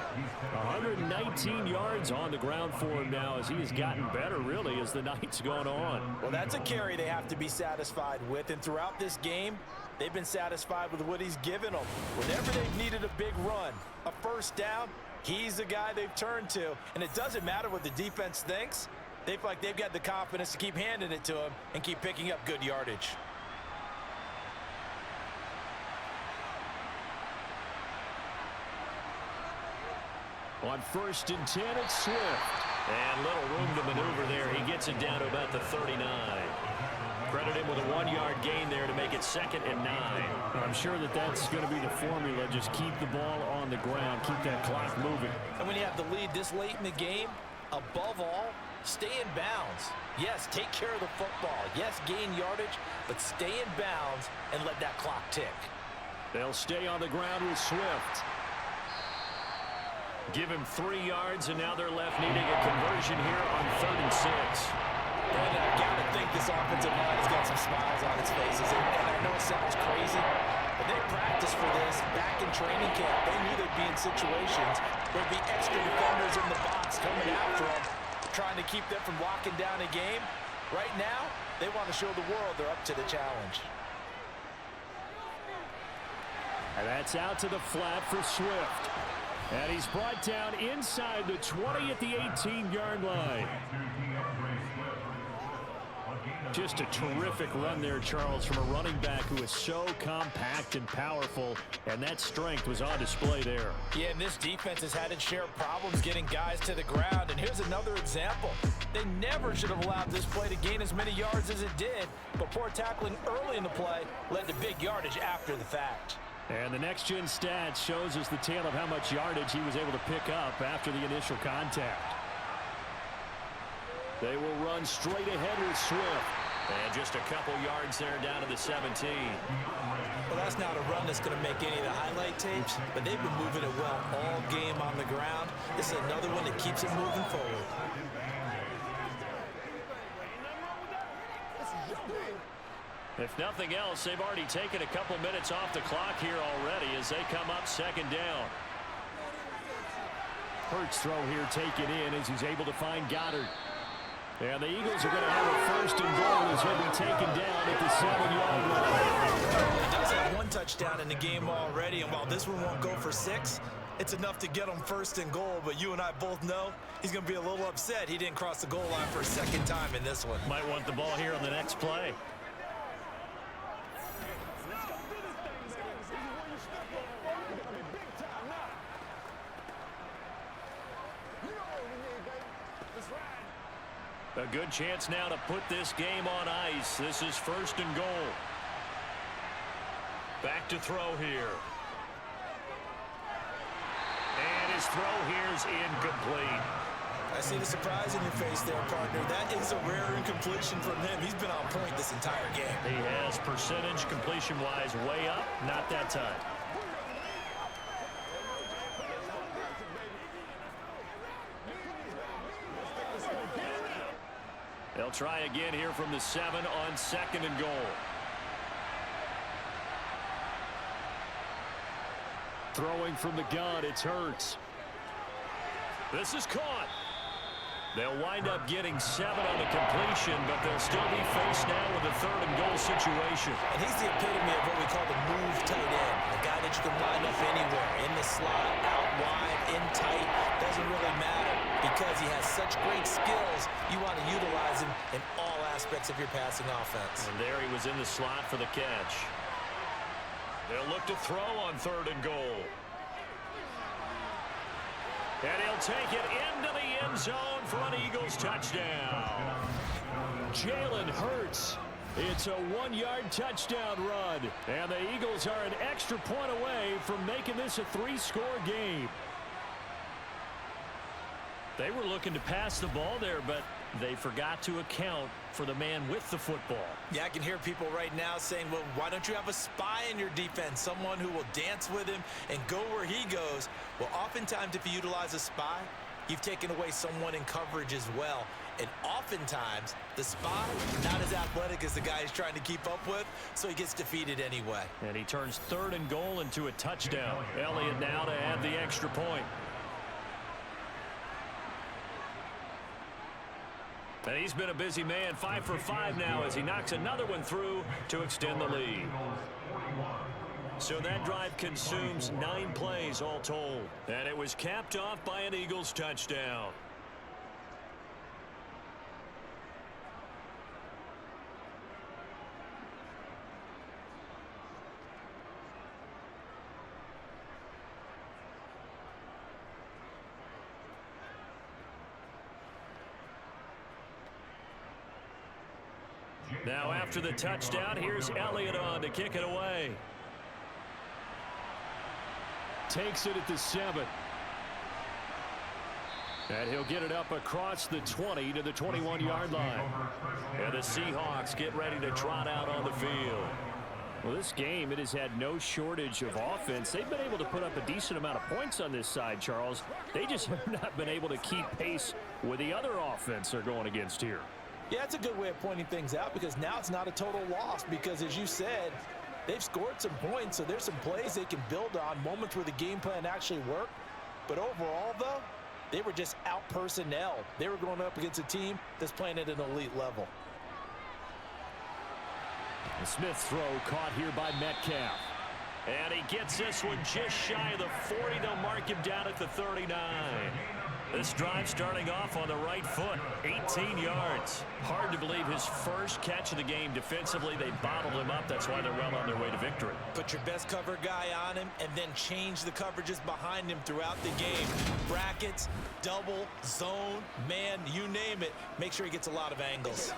119 yards on the ground for him now as he has gotten better, really, as the night's gone on. Well, that's a carry they have to be satisfied with. And throughout this game, they've been satisfied with what he's given them. Whenever they've needed a big run, a 1st down, he's the guy they've turned to. And it doesn't matter what the defense thinks. They feel like they've got the confidence to keep handing it to him and keep picking up good yardage. On 1st and 10, it's Swift. And little room to maneuver there. He gets it down to about the 39. Credit him with a 1-yard gain there to make it 2nd and 9. I'm sure that's going to be the formula. Just keep the ball on the ground. Keep that clock moving. And when you have the lead this late in the game, above all, stay in bounds. Yes, take care of the football. Yes, gain yardage, but stay in bounds and let that clock tick. They'll stay on the ground with Swift. Give him 3 yards, and now they're left needing a conversion here on 3rd and 6. Brandon, I've got to think this offensive line has got some smiles on its faces. And I know it sounds crazy, but they practiced for this back in training camp. They knew they'd be in situations where there'd be extra defenders in the box coming after them, trying to keep them from locking down a game. Right now, they want to show the world they're up to the challenge. And that's out to the flat for Swift. And he's brought down inside the 20 at the 18-yard line. Just a terrific run there, Charles, from a running back who is so compact and powerful, and that strength was on display there. Yeah, and this defense has had its share of problems getting guys to the ground, and here's another example. They never should have allowed this play to gain as many yards as it did, but poor tackling early in the play led to big yardage after the fact. And the next-gen stats shows us the tale of how much yardage he was able to pick up after the initial contact. They will run straight ahead with Swift. And just a couple yards there down to the 17. Well, that's not a run that's going to make any of the highlight tapes, but they've been moving it well all game on the ground. This is another one that keeps it moving forward. If nothing else, they've already taken a couple minutes off the clock here already as they come up second down. Hurts throw here taken in as he's able to find Goddard. And the Eagles are going to have a first and goal as he'll be taken down at the 7-yard line. He does have one touchdown in the game already, and while this one won't go for 6, it's enough to get him first and goal. But you and I both know he's going to be a little upset he didn't cross the goal line for a second time in this one. Might want the ball here on the next play. A good chance now to put this game on ice. This is first and goal. Back to throw here. And his throw here is incomplete. I see the surprise in your face there, partner. That is a rare incompletion from him. He's been on point this entire game. He has percentage completion-wise way up. Not that time. They'll try again here from the 7 on second and goal. Throwing from the gun, it's Hurts. This is caught. They'll wind up getting 7 on the completion, but they'll still be faced now with a third and goal situation. And he's the epitome of what we call the move tight end. A guy that you can line up anywhere, in the slot, out wide, in tight. Doesn't really matter because he has such great skills. You want to utilize him in all aspects of your passing offense. And there he was in the slot for the catch. They'll look to throw on third and goal. And he'll take it into the end zone for an Eagles touchdown. Jalen Hurts. It's a 1-yard touchdown run. And the Eagles are an extra point away from making this a 3-score game. They were looking to pass the ball there, but they forgot to account for the man with the football. Yeah, I can hear people right now saying, well, why don't you have a spy in your defense, someone who will dance with him and go where he goes? Well, oftentimes if you utilize a spy, you've taken away someone in coverage as well. And oftentimes, the spy, not as athletic as the guy he's trying to keep up with, so he gets defeated anyway. And he turns third and goal into a touchdown. Elliott now to add the extra point. And he's been a busy man, 5 for 5 now as he knocks another one through to extend the lead. So that drive consumes 9 plays all told. And it was capped off by an Eagles touchdown. Now after the touchdown, here's Elliott on to kick it away. Takes it at the 7. And he'll get it up across the 20 to the 21-yard line. And the Seahawks get ready to trot out on the field. Well, this game, it has had no shortage of offense. They've been able to put up a decent amount of points on this side, Charles. They just have not been able to keep pace with the other offense they're going against here. Yeah, that's a good way of pointing things out because now it's not a total loss because, as you said, they've scored some points, so there's some plays they can build on, moments where the game plan actually worked. But overall, though, they were just out-personnel. They were going up against a team that's playing at an elite level. The Smith throw caught here by Metcalf. And he gets this one just shy of the 40. They'll mark him down at the 39. This drive starting off on the right foot, 18 yards. Hard to believe his first catch of the game defensively. They bottled him up. That's why they're well on their way to victory. Put your best cover guy on him and then change the coverages behind him throughout the game. Brackets, double, zone, man, you name it. Make sure he gets a lot of angles.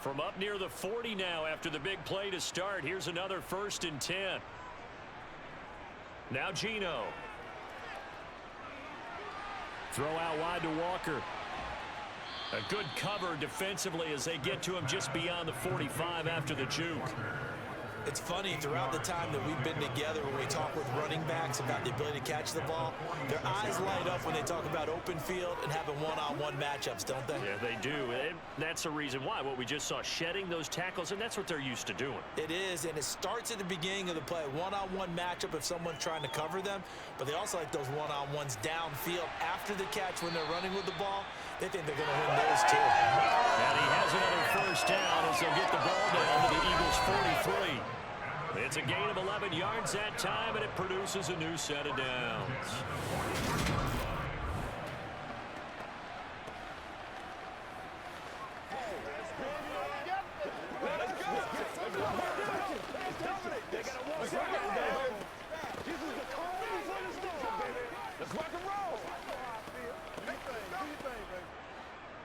From up near the 40 now after the big play to start. Here's another 1st and 10. Now Geno. Throw out wide to Walker. A good cover defensively as they get to him just beyond the 45 after the juke. It's funny, throughout the time that we've been together, when we talk with running backs about the ability to catch the ball, their eyes light up when they talk about open field and having one-on-one matchups, don't they? Yeah, they do. And that's the reason why. What we just saw, shedding those tackles, and that's what they're used to doing. It is, and it starts at the beginning of the play. One-on-one matchup if someone's trying to cover them, but they also like those one-on-ones downfield after the catch when they're running with the ball. They think they're going to win those too. And he has another 1st down as they'll get the ball down to the Eagles' 43. It's a gain of 11 yards that time, and it produces a new set of downs.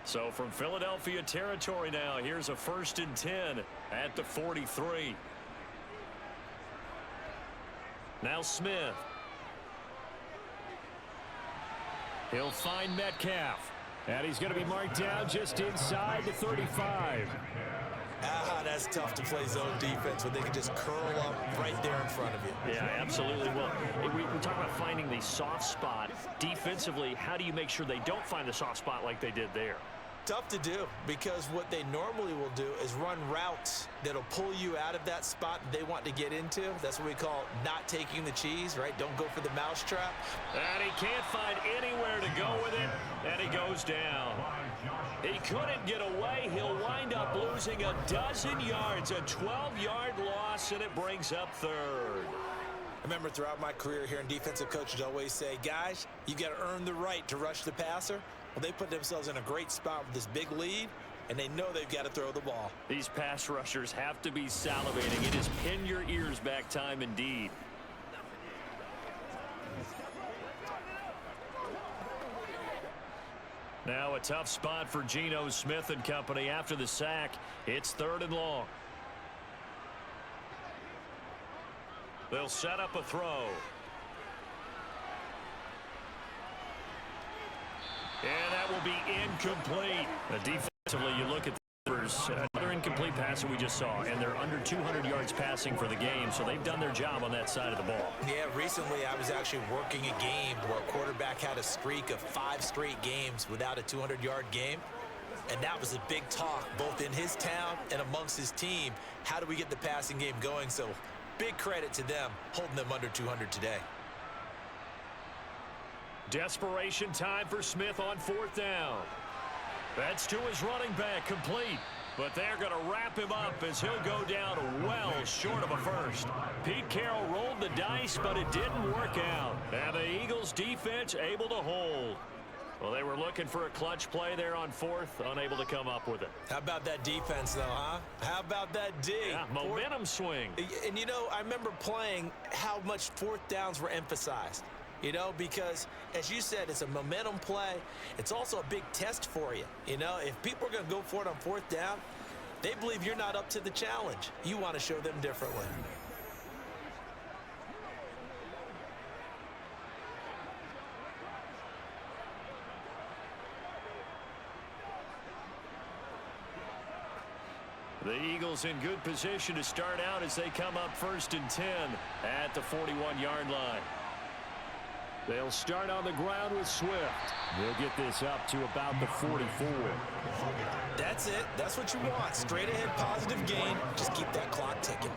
So from Philadelphia territory now, here's a 1st and 10 at the 43. Now Smith. He'll find Metcalf. And he's going to be marked down just inside the 35. That's tough to play zone defense when they can just curl up right there in front of you. Yeah, absolutely. Well, we talk about finding the soft spot. Defensively, how do you make sure they don't find the soft spot like they did there? Tough to do, because what they normally will do is run routes that'll pull you out of that spot they want to get into. That's what we call not taking the cheese, right? Don't go for the mousetrap. And he can't find anywhere to go with it, and he goes down. He couldn't get away. He'll wind up losing a dozen yards, a 12-yard loss, and it brings up 3rd. I remember throughout my career here in defensive coaches always say, guys, you got to earn the right to rush the passer. Well, they put themselves in a great spot with this big lead, and they know they've got to throw the ball. These pass rushers have to be salivating. It is pin your ears back time indeed. Now a tough spot for Geno Smith and company after the sack. It's 3rd and long. They'll set up a throw. And that will be incomplete. Defensively, you look at the numbers. Another incomplete pass that we just saw, and they're under 200 yards passing for the game, so they've done their job on that side of the ball. Yeah, recently I was actually working a game where a quarterback had a streak of 5 straight games without a 200-yard game, and that was a big talk both in his town and amongst his team. How do we get the passing game going? So big credit to them holding them under 200 today. Desperation time for Smith on 4th down. That's to his running back, complete. But they're going to wrap him up as he'll go down well short of a 1st. Pete Carroll rolled the dice, but it didn't work out. And the Eagles defense able to hold. Well, they were looking for a clutch play there on 4th, unable to come up with it. How about that defense, though, huh? How about that D? Yeah, momentum swing. And, you know, I remember playing how much 4th downs were emphasized. You know, because, as you said, it's a momentum play. It's also a big test for you. You know, if people are going to go for it on 4th down, they believe you're not up to the challenge. You want to show them differently. The Eagles in good position to start out as they come up 1st and 10 at the 41-yard line. They'll start on the ground with Swift. They'll get this up to about the 44. That's it. That's what you want. Straight ahead, positive gain. Just keep that clock ticking.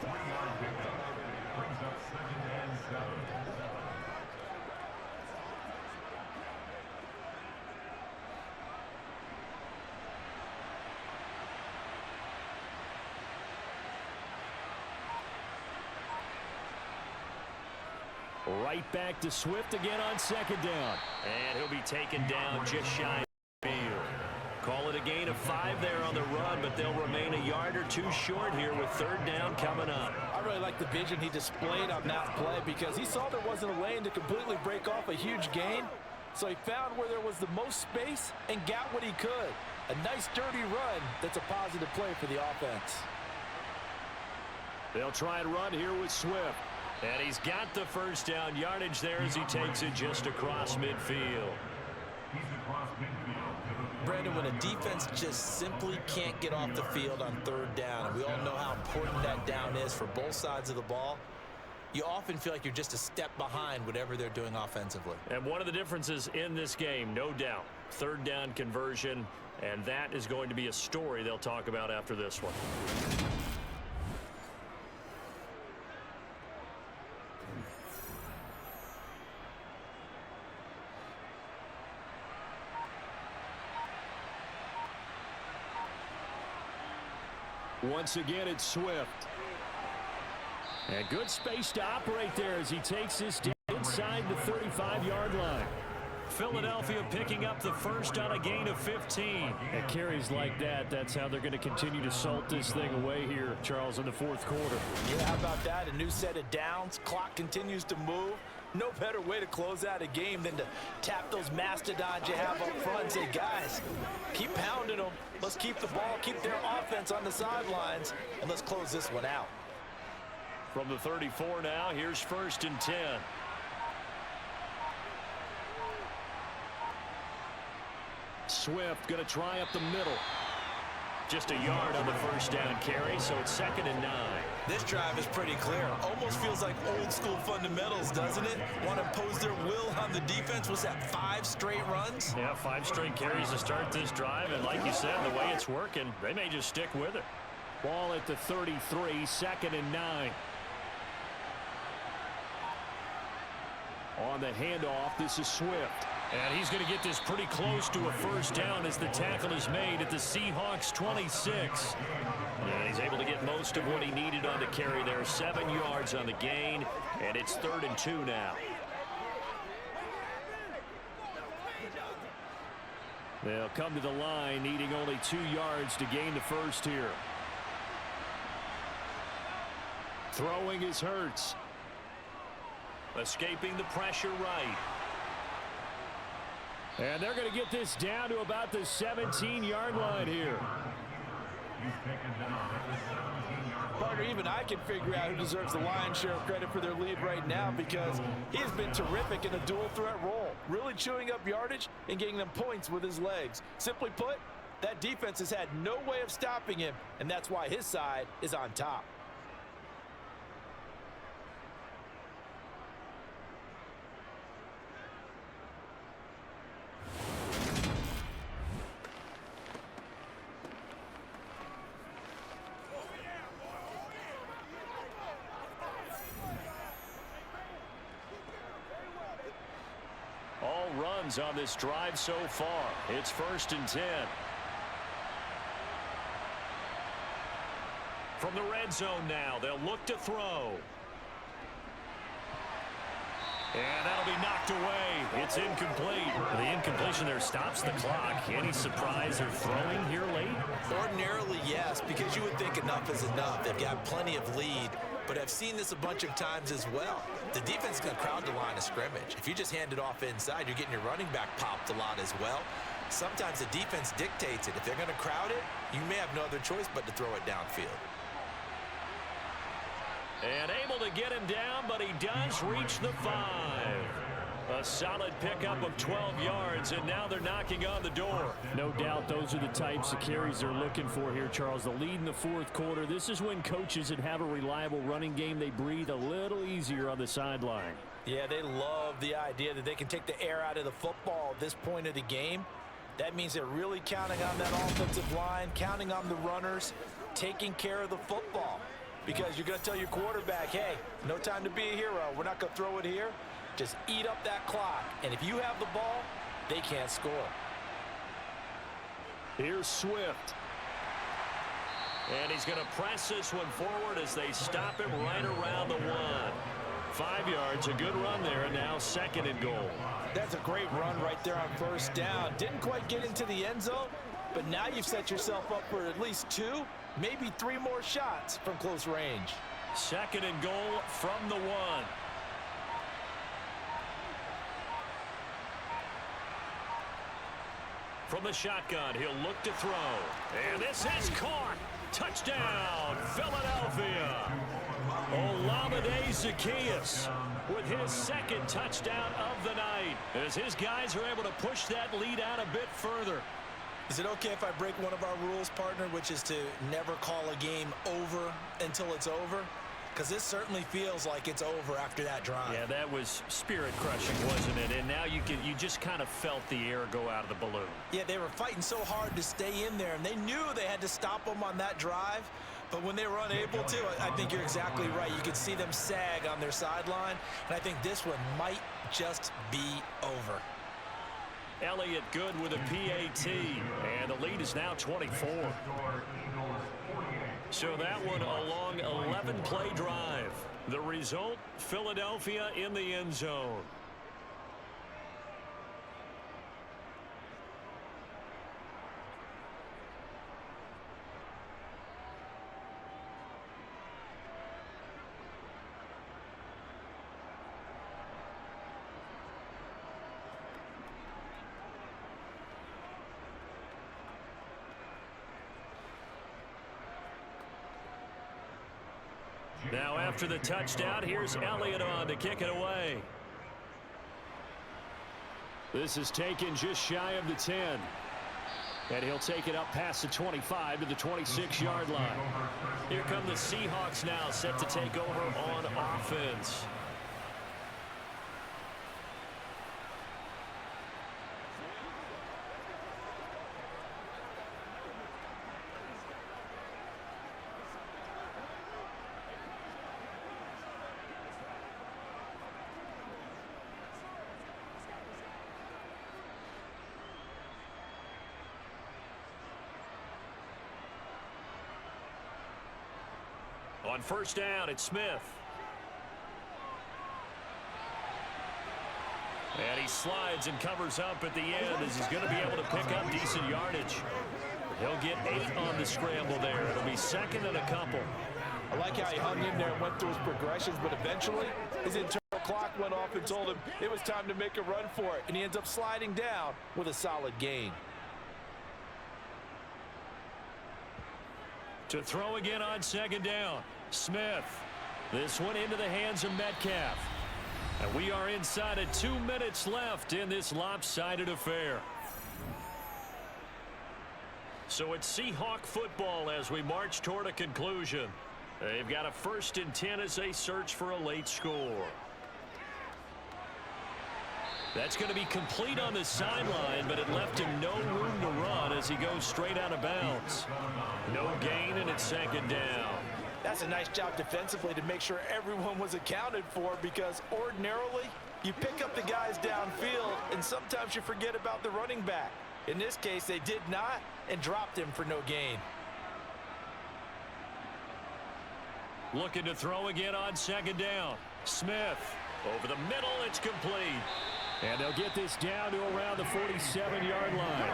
Right back to Swift again on 2nd down. And he'll be taken down just shy of the field. Call it a gain of 5 there on the run, but they'll remain a yard or 2 short here with 3rd down coming up. I really like the vision he displayed on that play because he saw there wasn't a lane to completely break off a huge gain. So he found where there was the most space and got what he could. A nice dirty run that's a positive play for the offense. They'll try and run here with Swift. And he's got the first down yardage there as he takes it just across midfield. Brandon, when a defense just simply can't get off the field on third down, and we all know how important that down is for both sides of the ball, you often feel like you're just a step behind whatever they're doing offensively. And one of the differences in this game, no doubt, third down conversion, and that is going to be a story they'll talk about after this one. Once again, it's Swift. And good space to operate there as he takes this down inside the 35-yard line. Philadelphia picking up the first on a gain of 15. And carries like that, that's how they're going to continue to salt this thing away here, Charles, in the fourth quarter. Yeah, how about that? A new set of downs. Clock continues to move. No better way to close out a game than to tap those mastodons you have up front and say, guys, keep pounding them. Let's keep the ball, keep their offense on the sidelines, and let's close this one out. From the 34 now, here's 1st and 10. Swift going to try up the middle. Just a yard on the first down carry, so it's 2nd and 9. This drive is pretty clear. Almost feels like old school fundamentals, doesn't it? Want to impose their will on the defense. Was that 5 straight runs? Yeah, 5 straight carries to start this drive, and like you said, the way it's working, they may just stick with it. Ball at the 33, 2nd and 9. On the handoff, this is Swift. And he's going to get this pretty close to a first down as the tackle is made at the Seahawks 26. And he's able to get most of what he needed on the carry there. 7 yards on the gain, and it's 3rd and 2 now. They'll come to the line, needing only 2 yards to gain the first here. Throwing is Hurts. Escaping the pressure right. And they're going to get this down to about the 17-yard line here. Partner, even I can figure out who deserves the lion's share of credit for their lead right now, because he's been terrific in a dual threat role, really chewing up yardage and getting them points with his legs. Simply put, that defense has had no way of stopping him, and that's why his side is on top. All runs on this drive so far. It's 1st and 10. From the red zone now, they'll look to throw. And that'll be knocked away. It's incomplete. The incompletion there stops the clock. Any surprise they're throwing here late? Ordinarily, yes, because you would think enough is enough. They've got plenty of lead, but I've seen this a bunch of times as well. The defense is going to crowd the line of scrimmage. If you just hand it off inside, you're getting your running back popped a lot as well. Sometimes the defense dictates it. If they're going to crowd it, you may have no other choice but to throw it downfield. And able to get him down, but he does reach the 5. A solid pickup of 12 yards, and now they're knocking on the door. No doubt those are the types of carries they're looking for here, Charles. The lead in the fourth quarter. This is when coaches that have a reliable running game, they breathe a little easier on the sideline. Yeah, they love the idea that they can take the air out of the football at this point of the game. That means they're really counting on that offensive line, counting on the runners, taking care of the football. Because you're going to tell your quarterback, hey, no time to be a hero. We're not going to throw it here. Just eat up that clock. And if you have the ball, they can't score. Here's Swift. And he's going to press this one forward as they stop him right around the 1. 5 yards, a good run there, and now 2nd and goal. That's a great run right there on first down. Didn't quite get into the end zone, but now you've set yourself up for at least 2, maybe 3 more shots from close range. 2nd and goal from the 1. From the shotgun, he'll look to throw. And this is caught. Touchdown, Philadelphia. Olamide Zaccheaus with his second touchdown of the night as his guys are able to push that lead out a bit further. Is it okay if I break one of our rules, partner, which is to never call a game over until it's over? Because this certainly feels like it's over after that drive. Yeah, that was spirit-crushing, wasn't it? And now you just kind of felt the air go out of the balloon. Yeah, they were fighting so hard to stay in there, and they knew they had to stop them on that drive. But when they were unable to, I think you're exactly right. You could see them sag on their sideline, and I think this one might just be over. Elliott good with a PAT, and the lead is now 24. So that one a long 11-play drive. The result, Philadelphia in the end zone. Now after the touchdown, here's Elliott on to kick it away. This is taken just shy of the 10. And he'll take it up past the 25 to the 26-yard line. Here come the Seahawks now, set to take over on offense. On first down, it's Smith. And he slides and covers up at the end as he's going to be able to pick up decent yardage. He'll get 8 on the scramble there. It'll be second and a couple. I like how he hung in there and went through his progressions, but eventually his internal clock went off and told him it was time to make a run for it, and he ends up sliding down with a solid gain. To throw again on second down, Smith. This one into the hands of Metcalf. And we are inside of 2 minutes left in this lopsided affair. So it's Seahawk football as we march toward a conclusion. They've got a 1st and 10 as they search for a late score. That's going to be complete on the sideline, but it left him no room to run as he goes straight out of bounds. No gain, and it's second down. That's a nice job defensively to make sure everyone was accounted for, because ordinarily you pick up the guys downfield and sometimes you forget about the running back. In this case, they did not and dropped him for no gain. Looking to throw again on second down. Smith over the middle. It's complete. And they'll get this down to around the 47-yard line.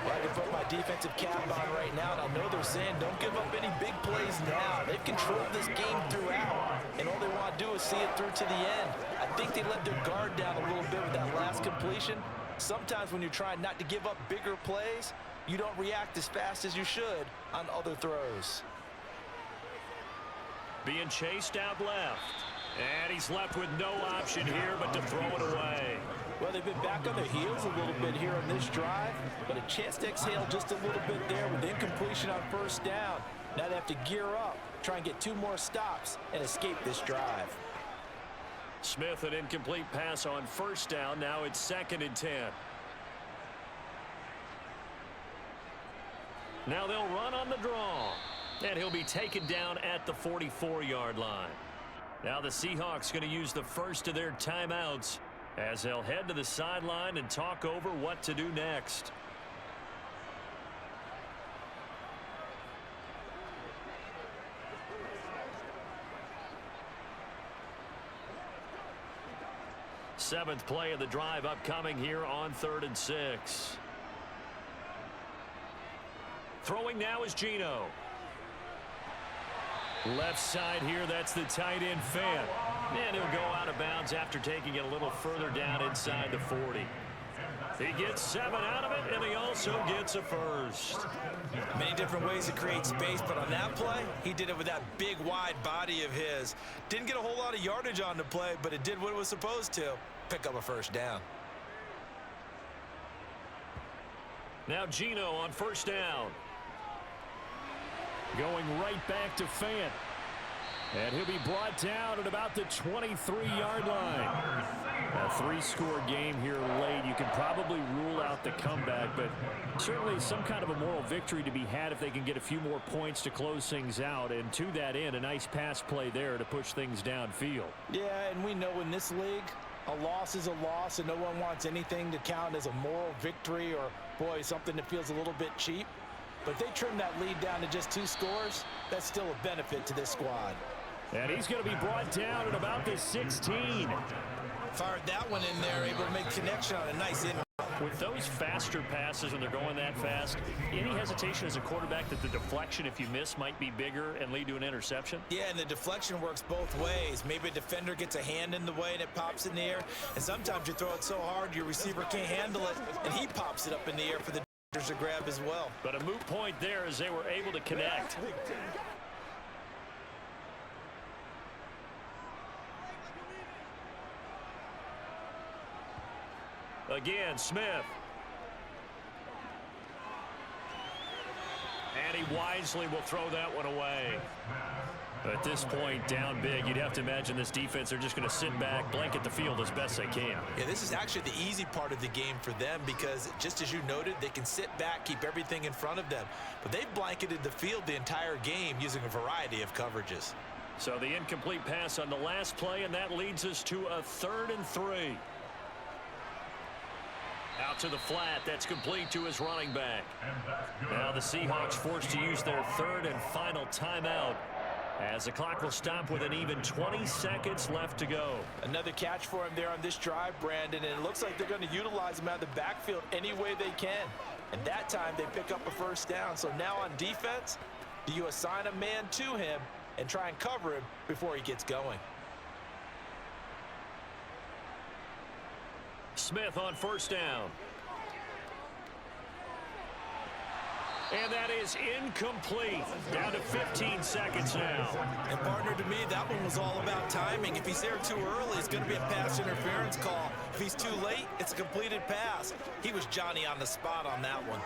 I can put my defensive cap on right now, and I know they're saying don't give up any big plays now. They've controlled this game throughout, and all they want to do is see it through to the end. I think they let their guard down a little bit with that last completion. Sometimes when you're trying not to give up bigger plays, you don't react as fast as you should on other throws. Being chased out left. And he's left with no option here but to throw it away. Well, they've been back on their heels a little bit here on this drive, but a chance to exhale just a little bit there with incompletion on first down. Now they have to gear up, try and get 2 more stops and escape this drive. Smith, an incomplete pass on first down. Now it's 2nd and 10. Now they'll run on the draw. And he'll be taken down at the 44-yard line. Now the Seahawks going to use the first of their timeouts as they'll head to the sideline and talk over what to do next. Seventh play of the drive upcoming here on 3rd and 6. Throwing now is Geno. Left side here, that's the tight end Fant. And he'll go out of bounds after taking it a little further down inside the 40. He gets 7 out of it, and he also gets a first. Many different ways to create space, but on that play, he did it with that big, wide body of his. Didn't get a whole lot of yardage on the play, but it did what it was supposed to. Pick up a first down. Now Geno on first down. Going right back to Fant. And he'll be brought down at about the 23-yard line. A 3-score game here late. You can probably rule out the comeback, but certainly some kind of a moral victory to be had if they can get a few more points to close things out. And to that end, a nice pass play there to push things downfield. Yeah, and we know in this league, a loss is a loss, and no one wants anything to count as a moral victory or, boy, something that feels a little bit cheap. But if they trim that lead down to just 2 scores, that's still a benefit to this squad. And he's going to be brought down at about the 16. Fired that one in there, able to make connection on a nice in. With those faster passes when they're going that fast, any hesitation as a quarterback that the deflection, if you miss, might be bigger and lead to an interception? Yeah, and the deflection works both ways. Maybe a defender gets a hand in the way and it pops in the air, and sometimes you throw it so hard your receiver can't handle it, and he pops it up in the air for the defenders to grab as well. But a moot point there as they were able to connect. Again, Smith. And he wisely will throw that one away. At this point, down big, you'd have to imagine this defense, they're just going to sit back, blanket the field as best they can. Yeah, this is actually the easy part of the game for them because, just as you noted, they can sit back, keep everything in front of them. But they've blanketed the field the entire game using a variety of coverages. So the incomplete pass on the last play, and that leads us to a 3rd and 3. Out to the flat. That's complete to his running back. Now the Seahawks forced to use their 3rd and final timeout as the clock will stop with an even 20 seconds left to go. Another catch for him there on this drive, Brandon, and it looks like they're going to utilize him out of the backfield any way they can. And that time they pick up a first down. So now on defense, do you assign a man to him and try and cover him before he gets going? Smith on first down. And that is incomplete. Down to 15 seconds now. And partner, to me, that one was all about timing. If he's there too early, it's going to be a pass interference call. If he's too late, it's a completed pass. He was Johnny on the spot on that one.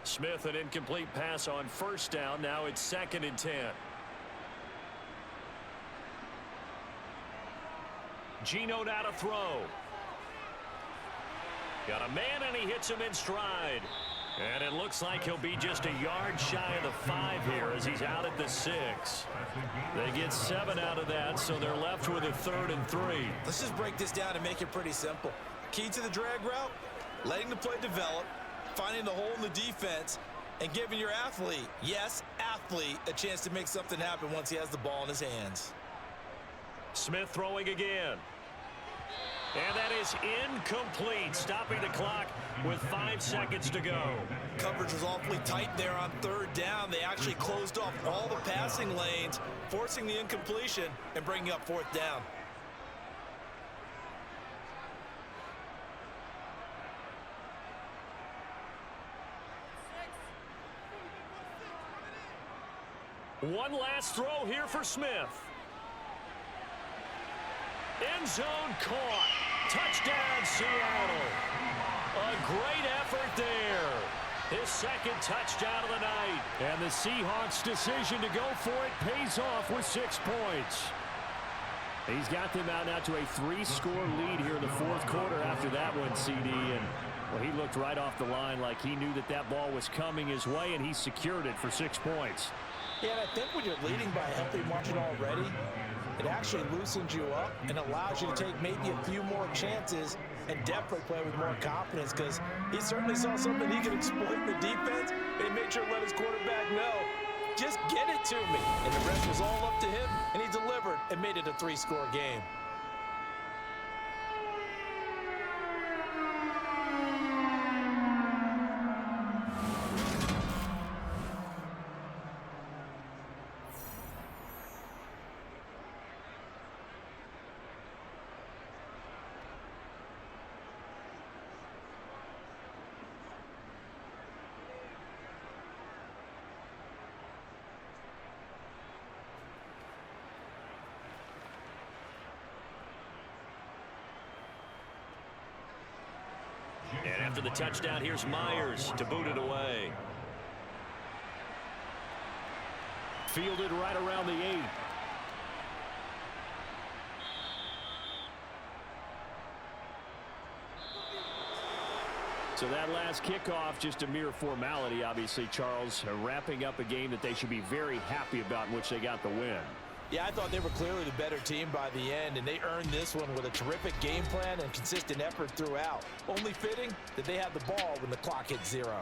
Smith, an incomplete pass on first down. Now it's 2nd and 10. Geno now to throw. Got a man, and he hits him in stride. And it looks like he'll be just a yard shy of the 5 here as he's out at the 6. They get 7 out of that, so they're left with a 3rd and 3. Let's just break this down and make it pretty simple. Key to the drag route, letting the play develop, finding the hole in the defense, and giving your athlete, yes, athlete, a chance to make something happen once he has the ball in his hands. Smith throwing again. And that is incomplete, stopping the clock with 5 seconds to go. Coverage was awfully tight there on 3rd down. They actually closed off all the passing lanes, forcing the incompletion and bringing up 4th down. One last throw here for Smith. End zone caught. Touchdown, Seattle. A great effort there. His 2nd touchdown of the night. And the Seahawks' decision to go for it pays off with 6 points. He's got them out now to a 3-score lead here in the 4th quarter after that one, CD. And well, he looked right off the line like he knew that that ball was coming his way, and he secured it for 6 points. Yeah, and I think when you're leading by a healthy margin already, it actually loosens you up and allows you to take maybe a few more chances and definitely play with more confidence because he certainly saw something he could exploit in the defense, and he made sure to let his quarterback know, just get it to me. And the rest was all up to him, and he delivered and made it a 3-score game. And after the touchdown, here's Myers to boot it away. Fielded right around the 8. So that last kickoff, just a mere formality, obviously, Charles, wrapping up a game that they should be very happy about, in which they got the win. Yeah, I thought they were clearly the better team by the end, and they earned this one with a terrific game plan and consistent effort throughout. Only fitting that they had the ball when the clock hit 0.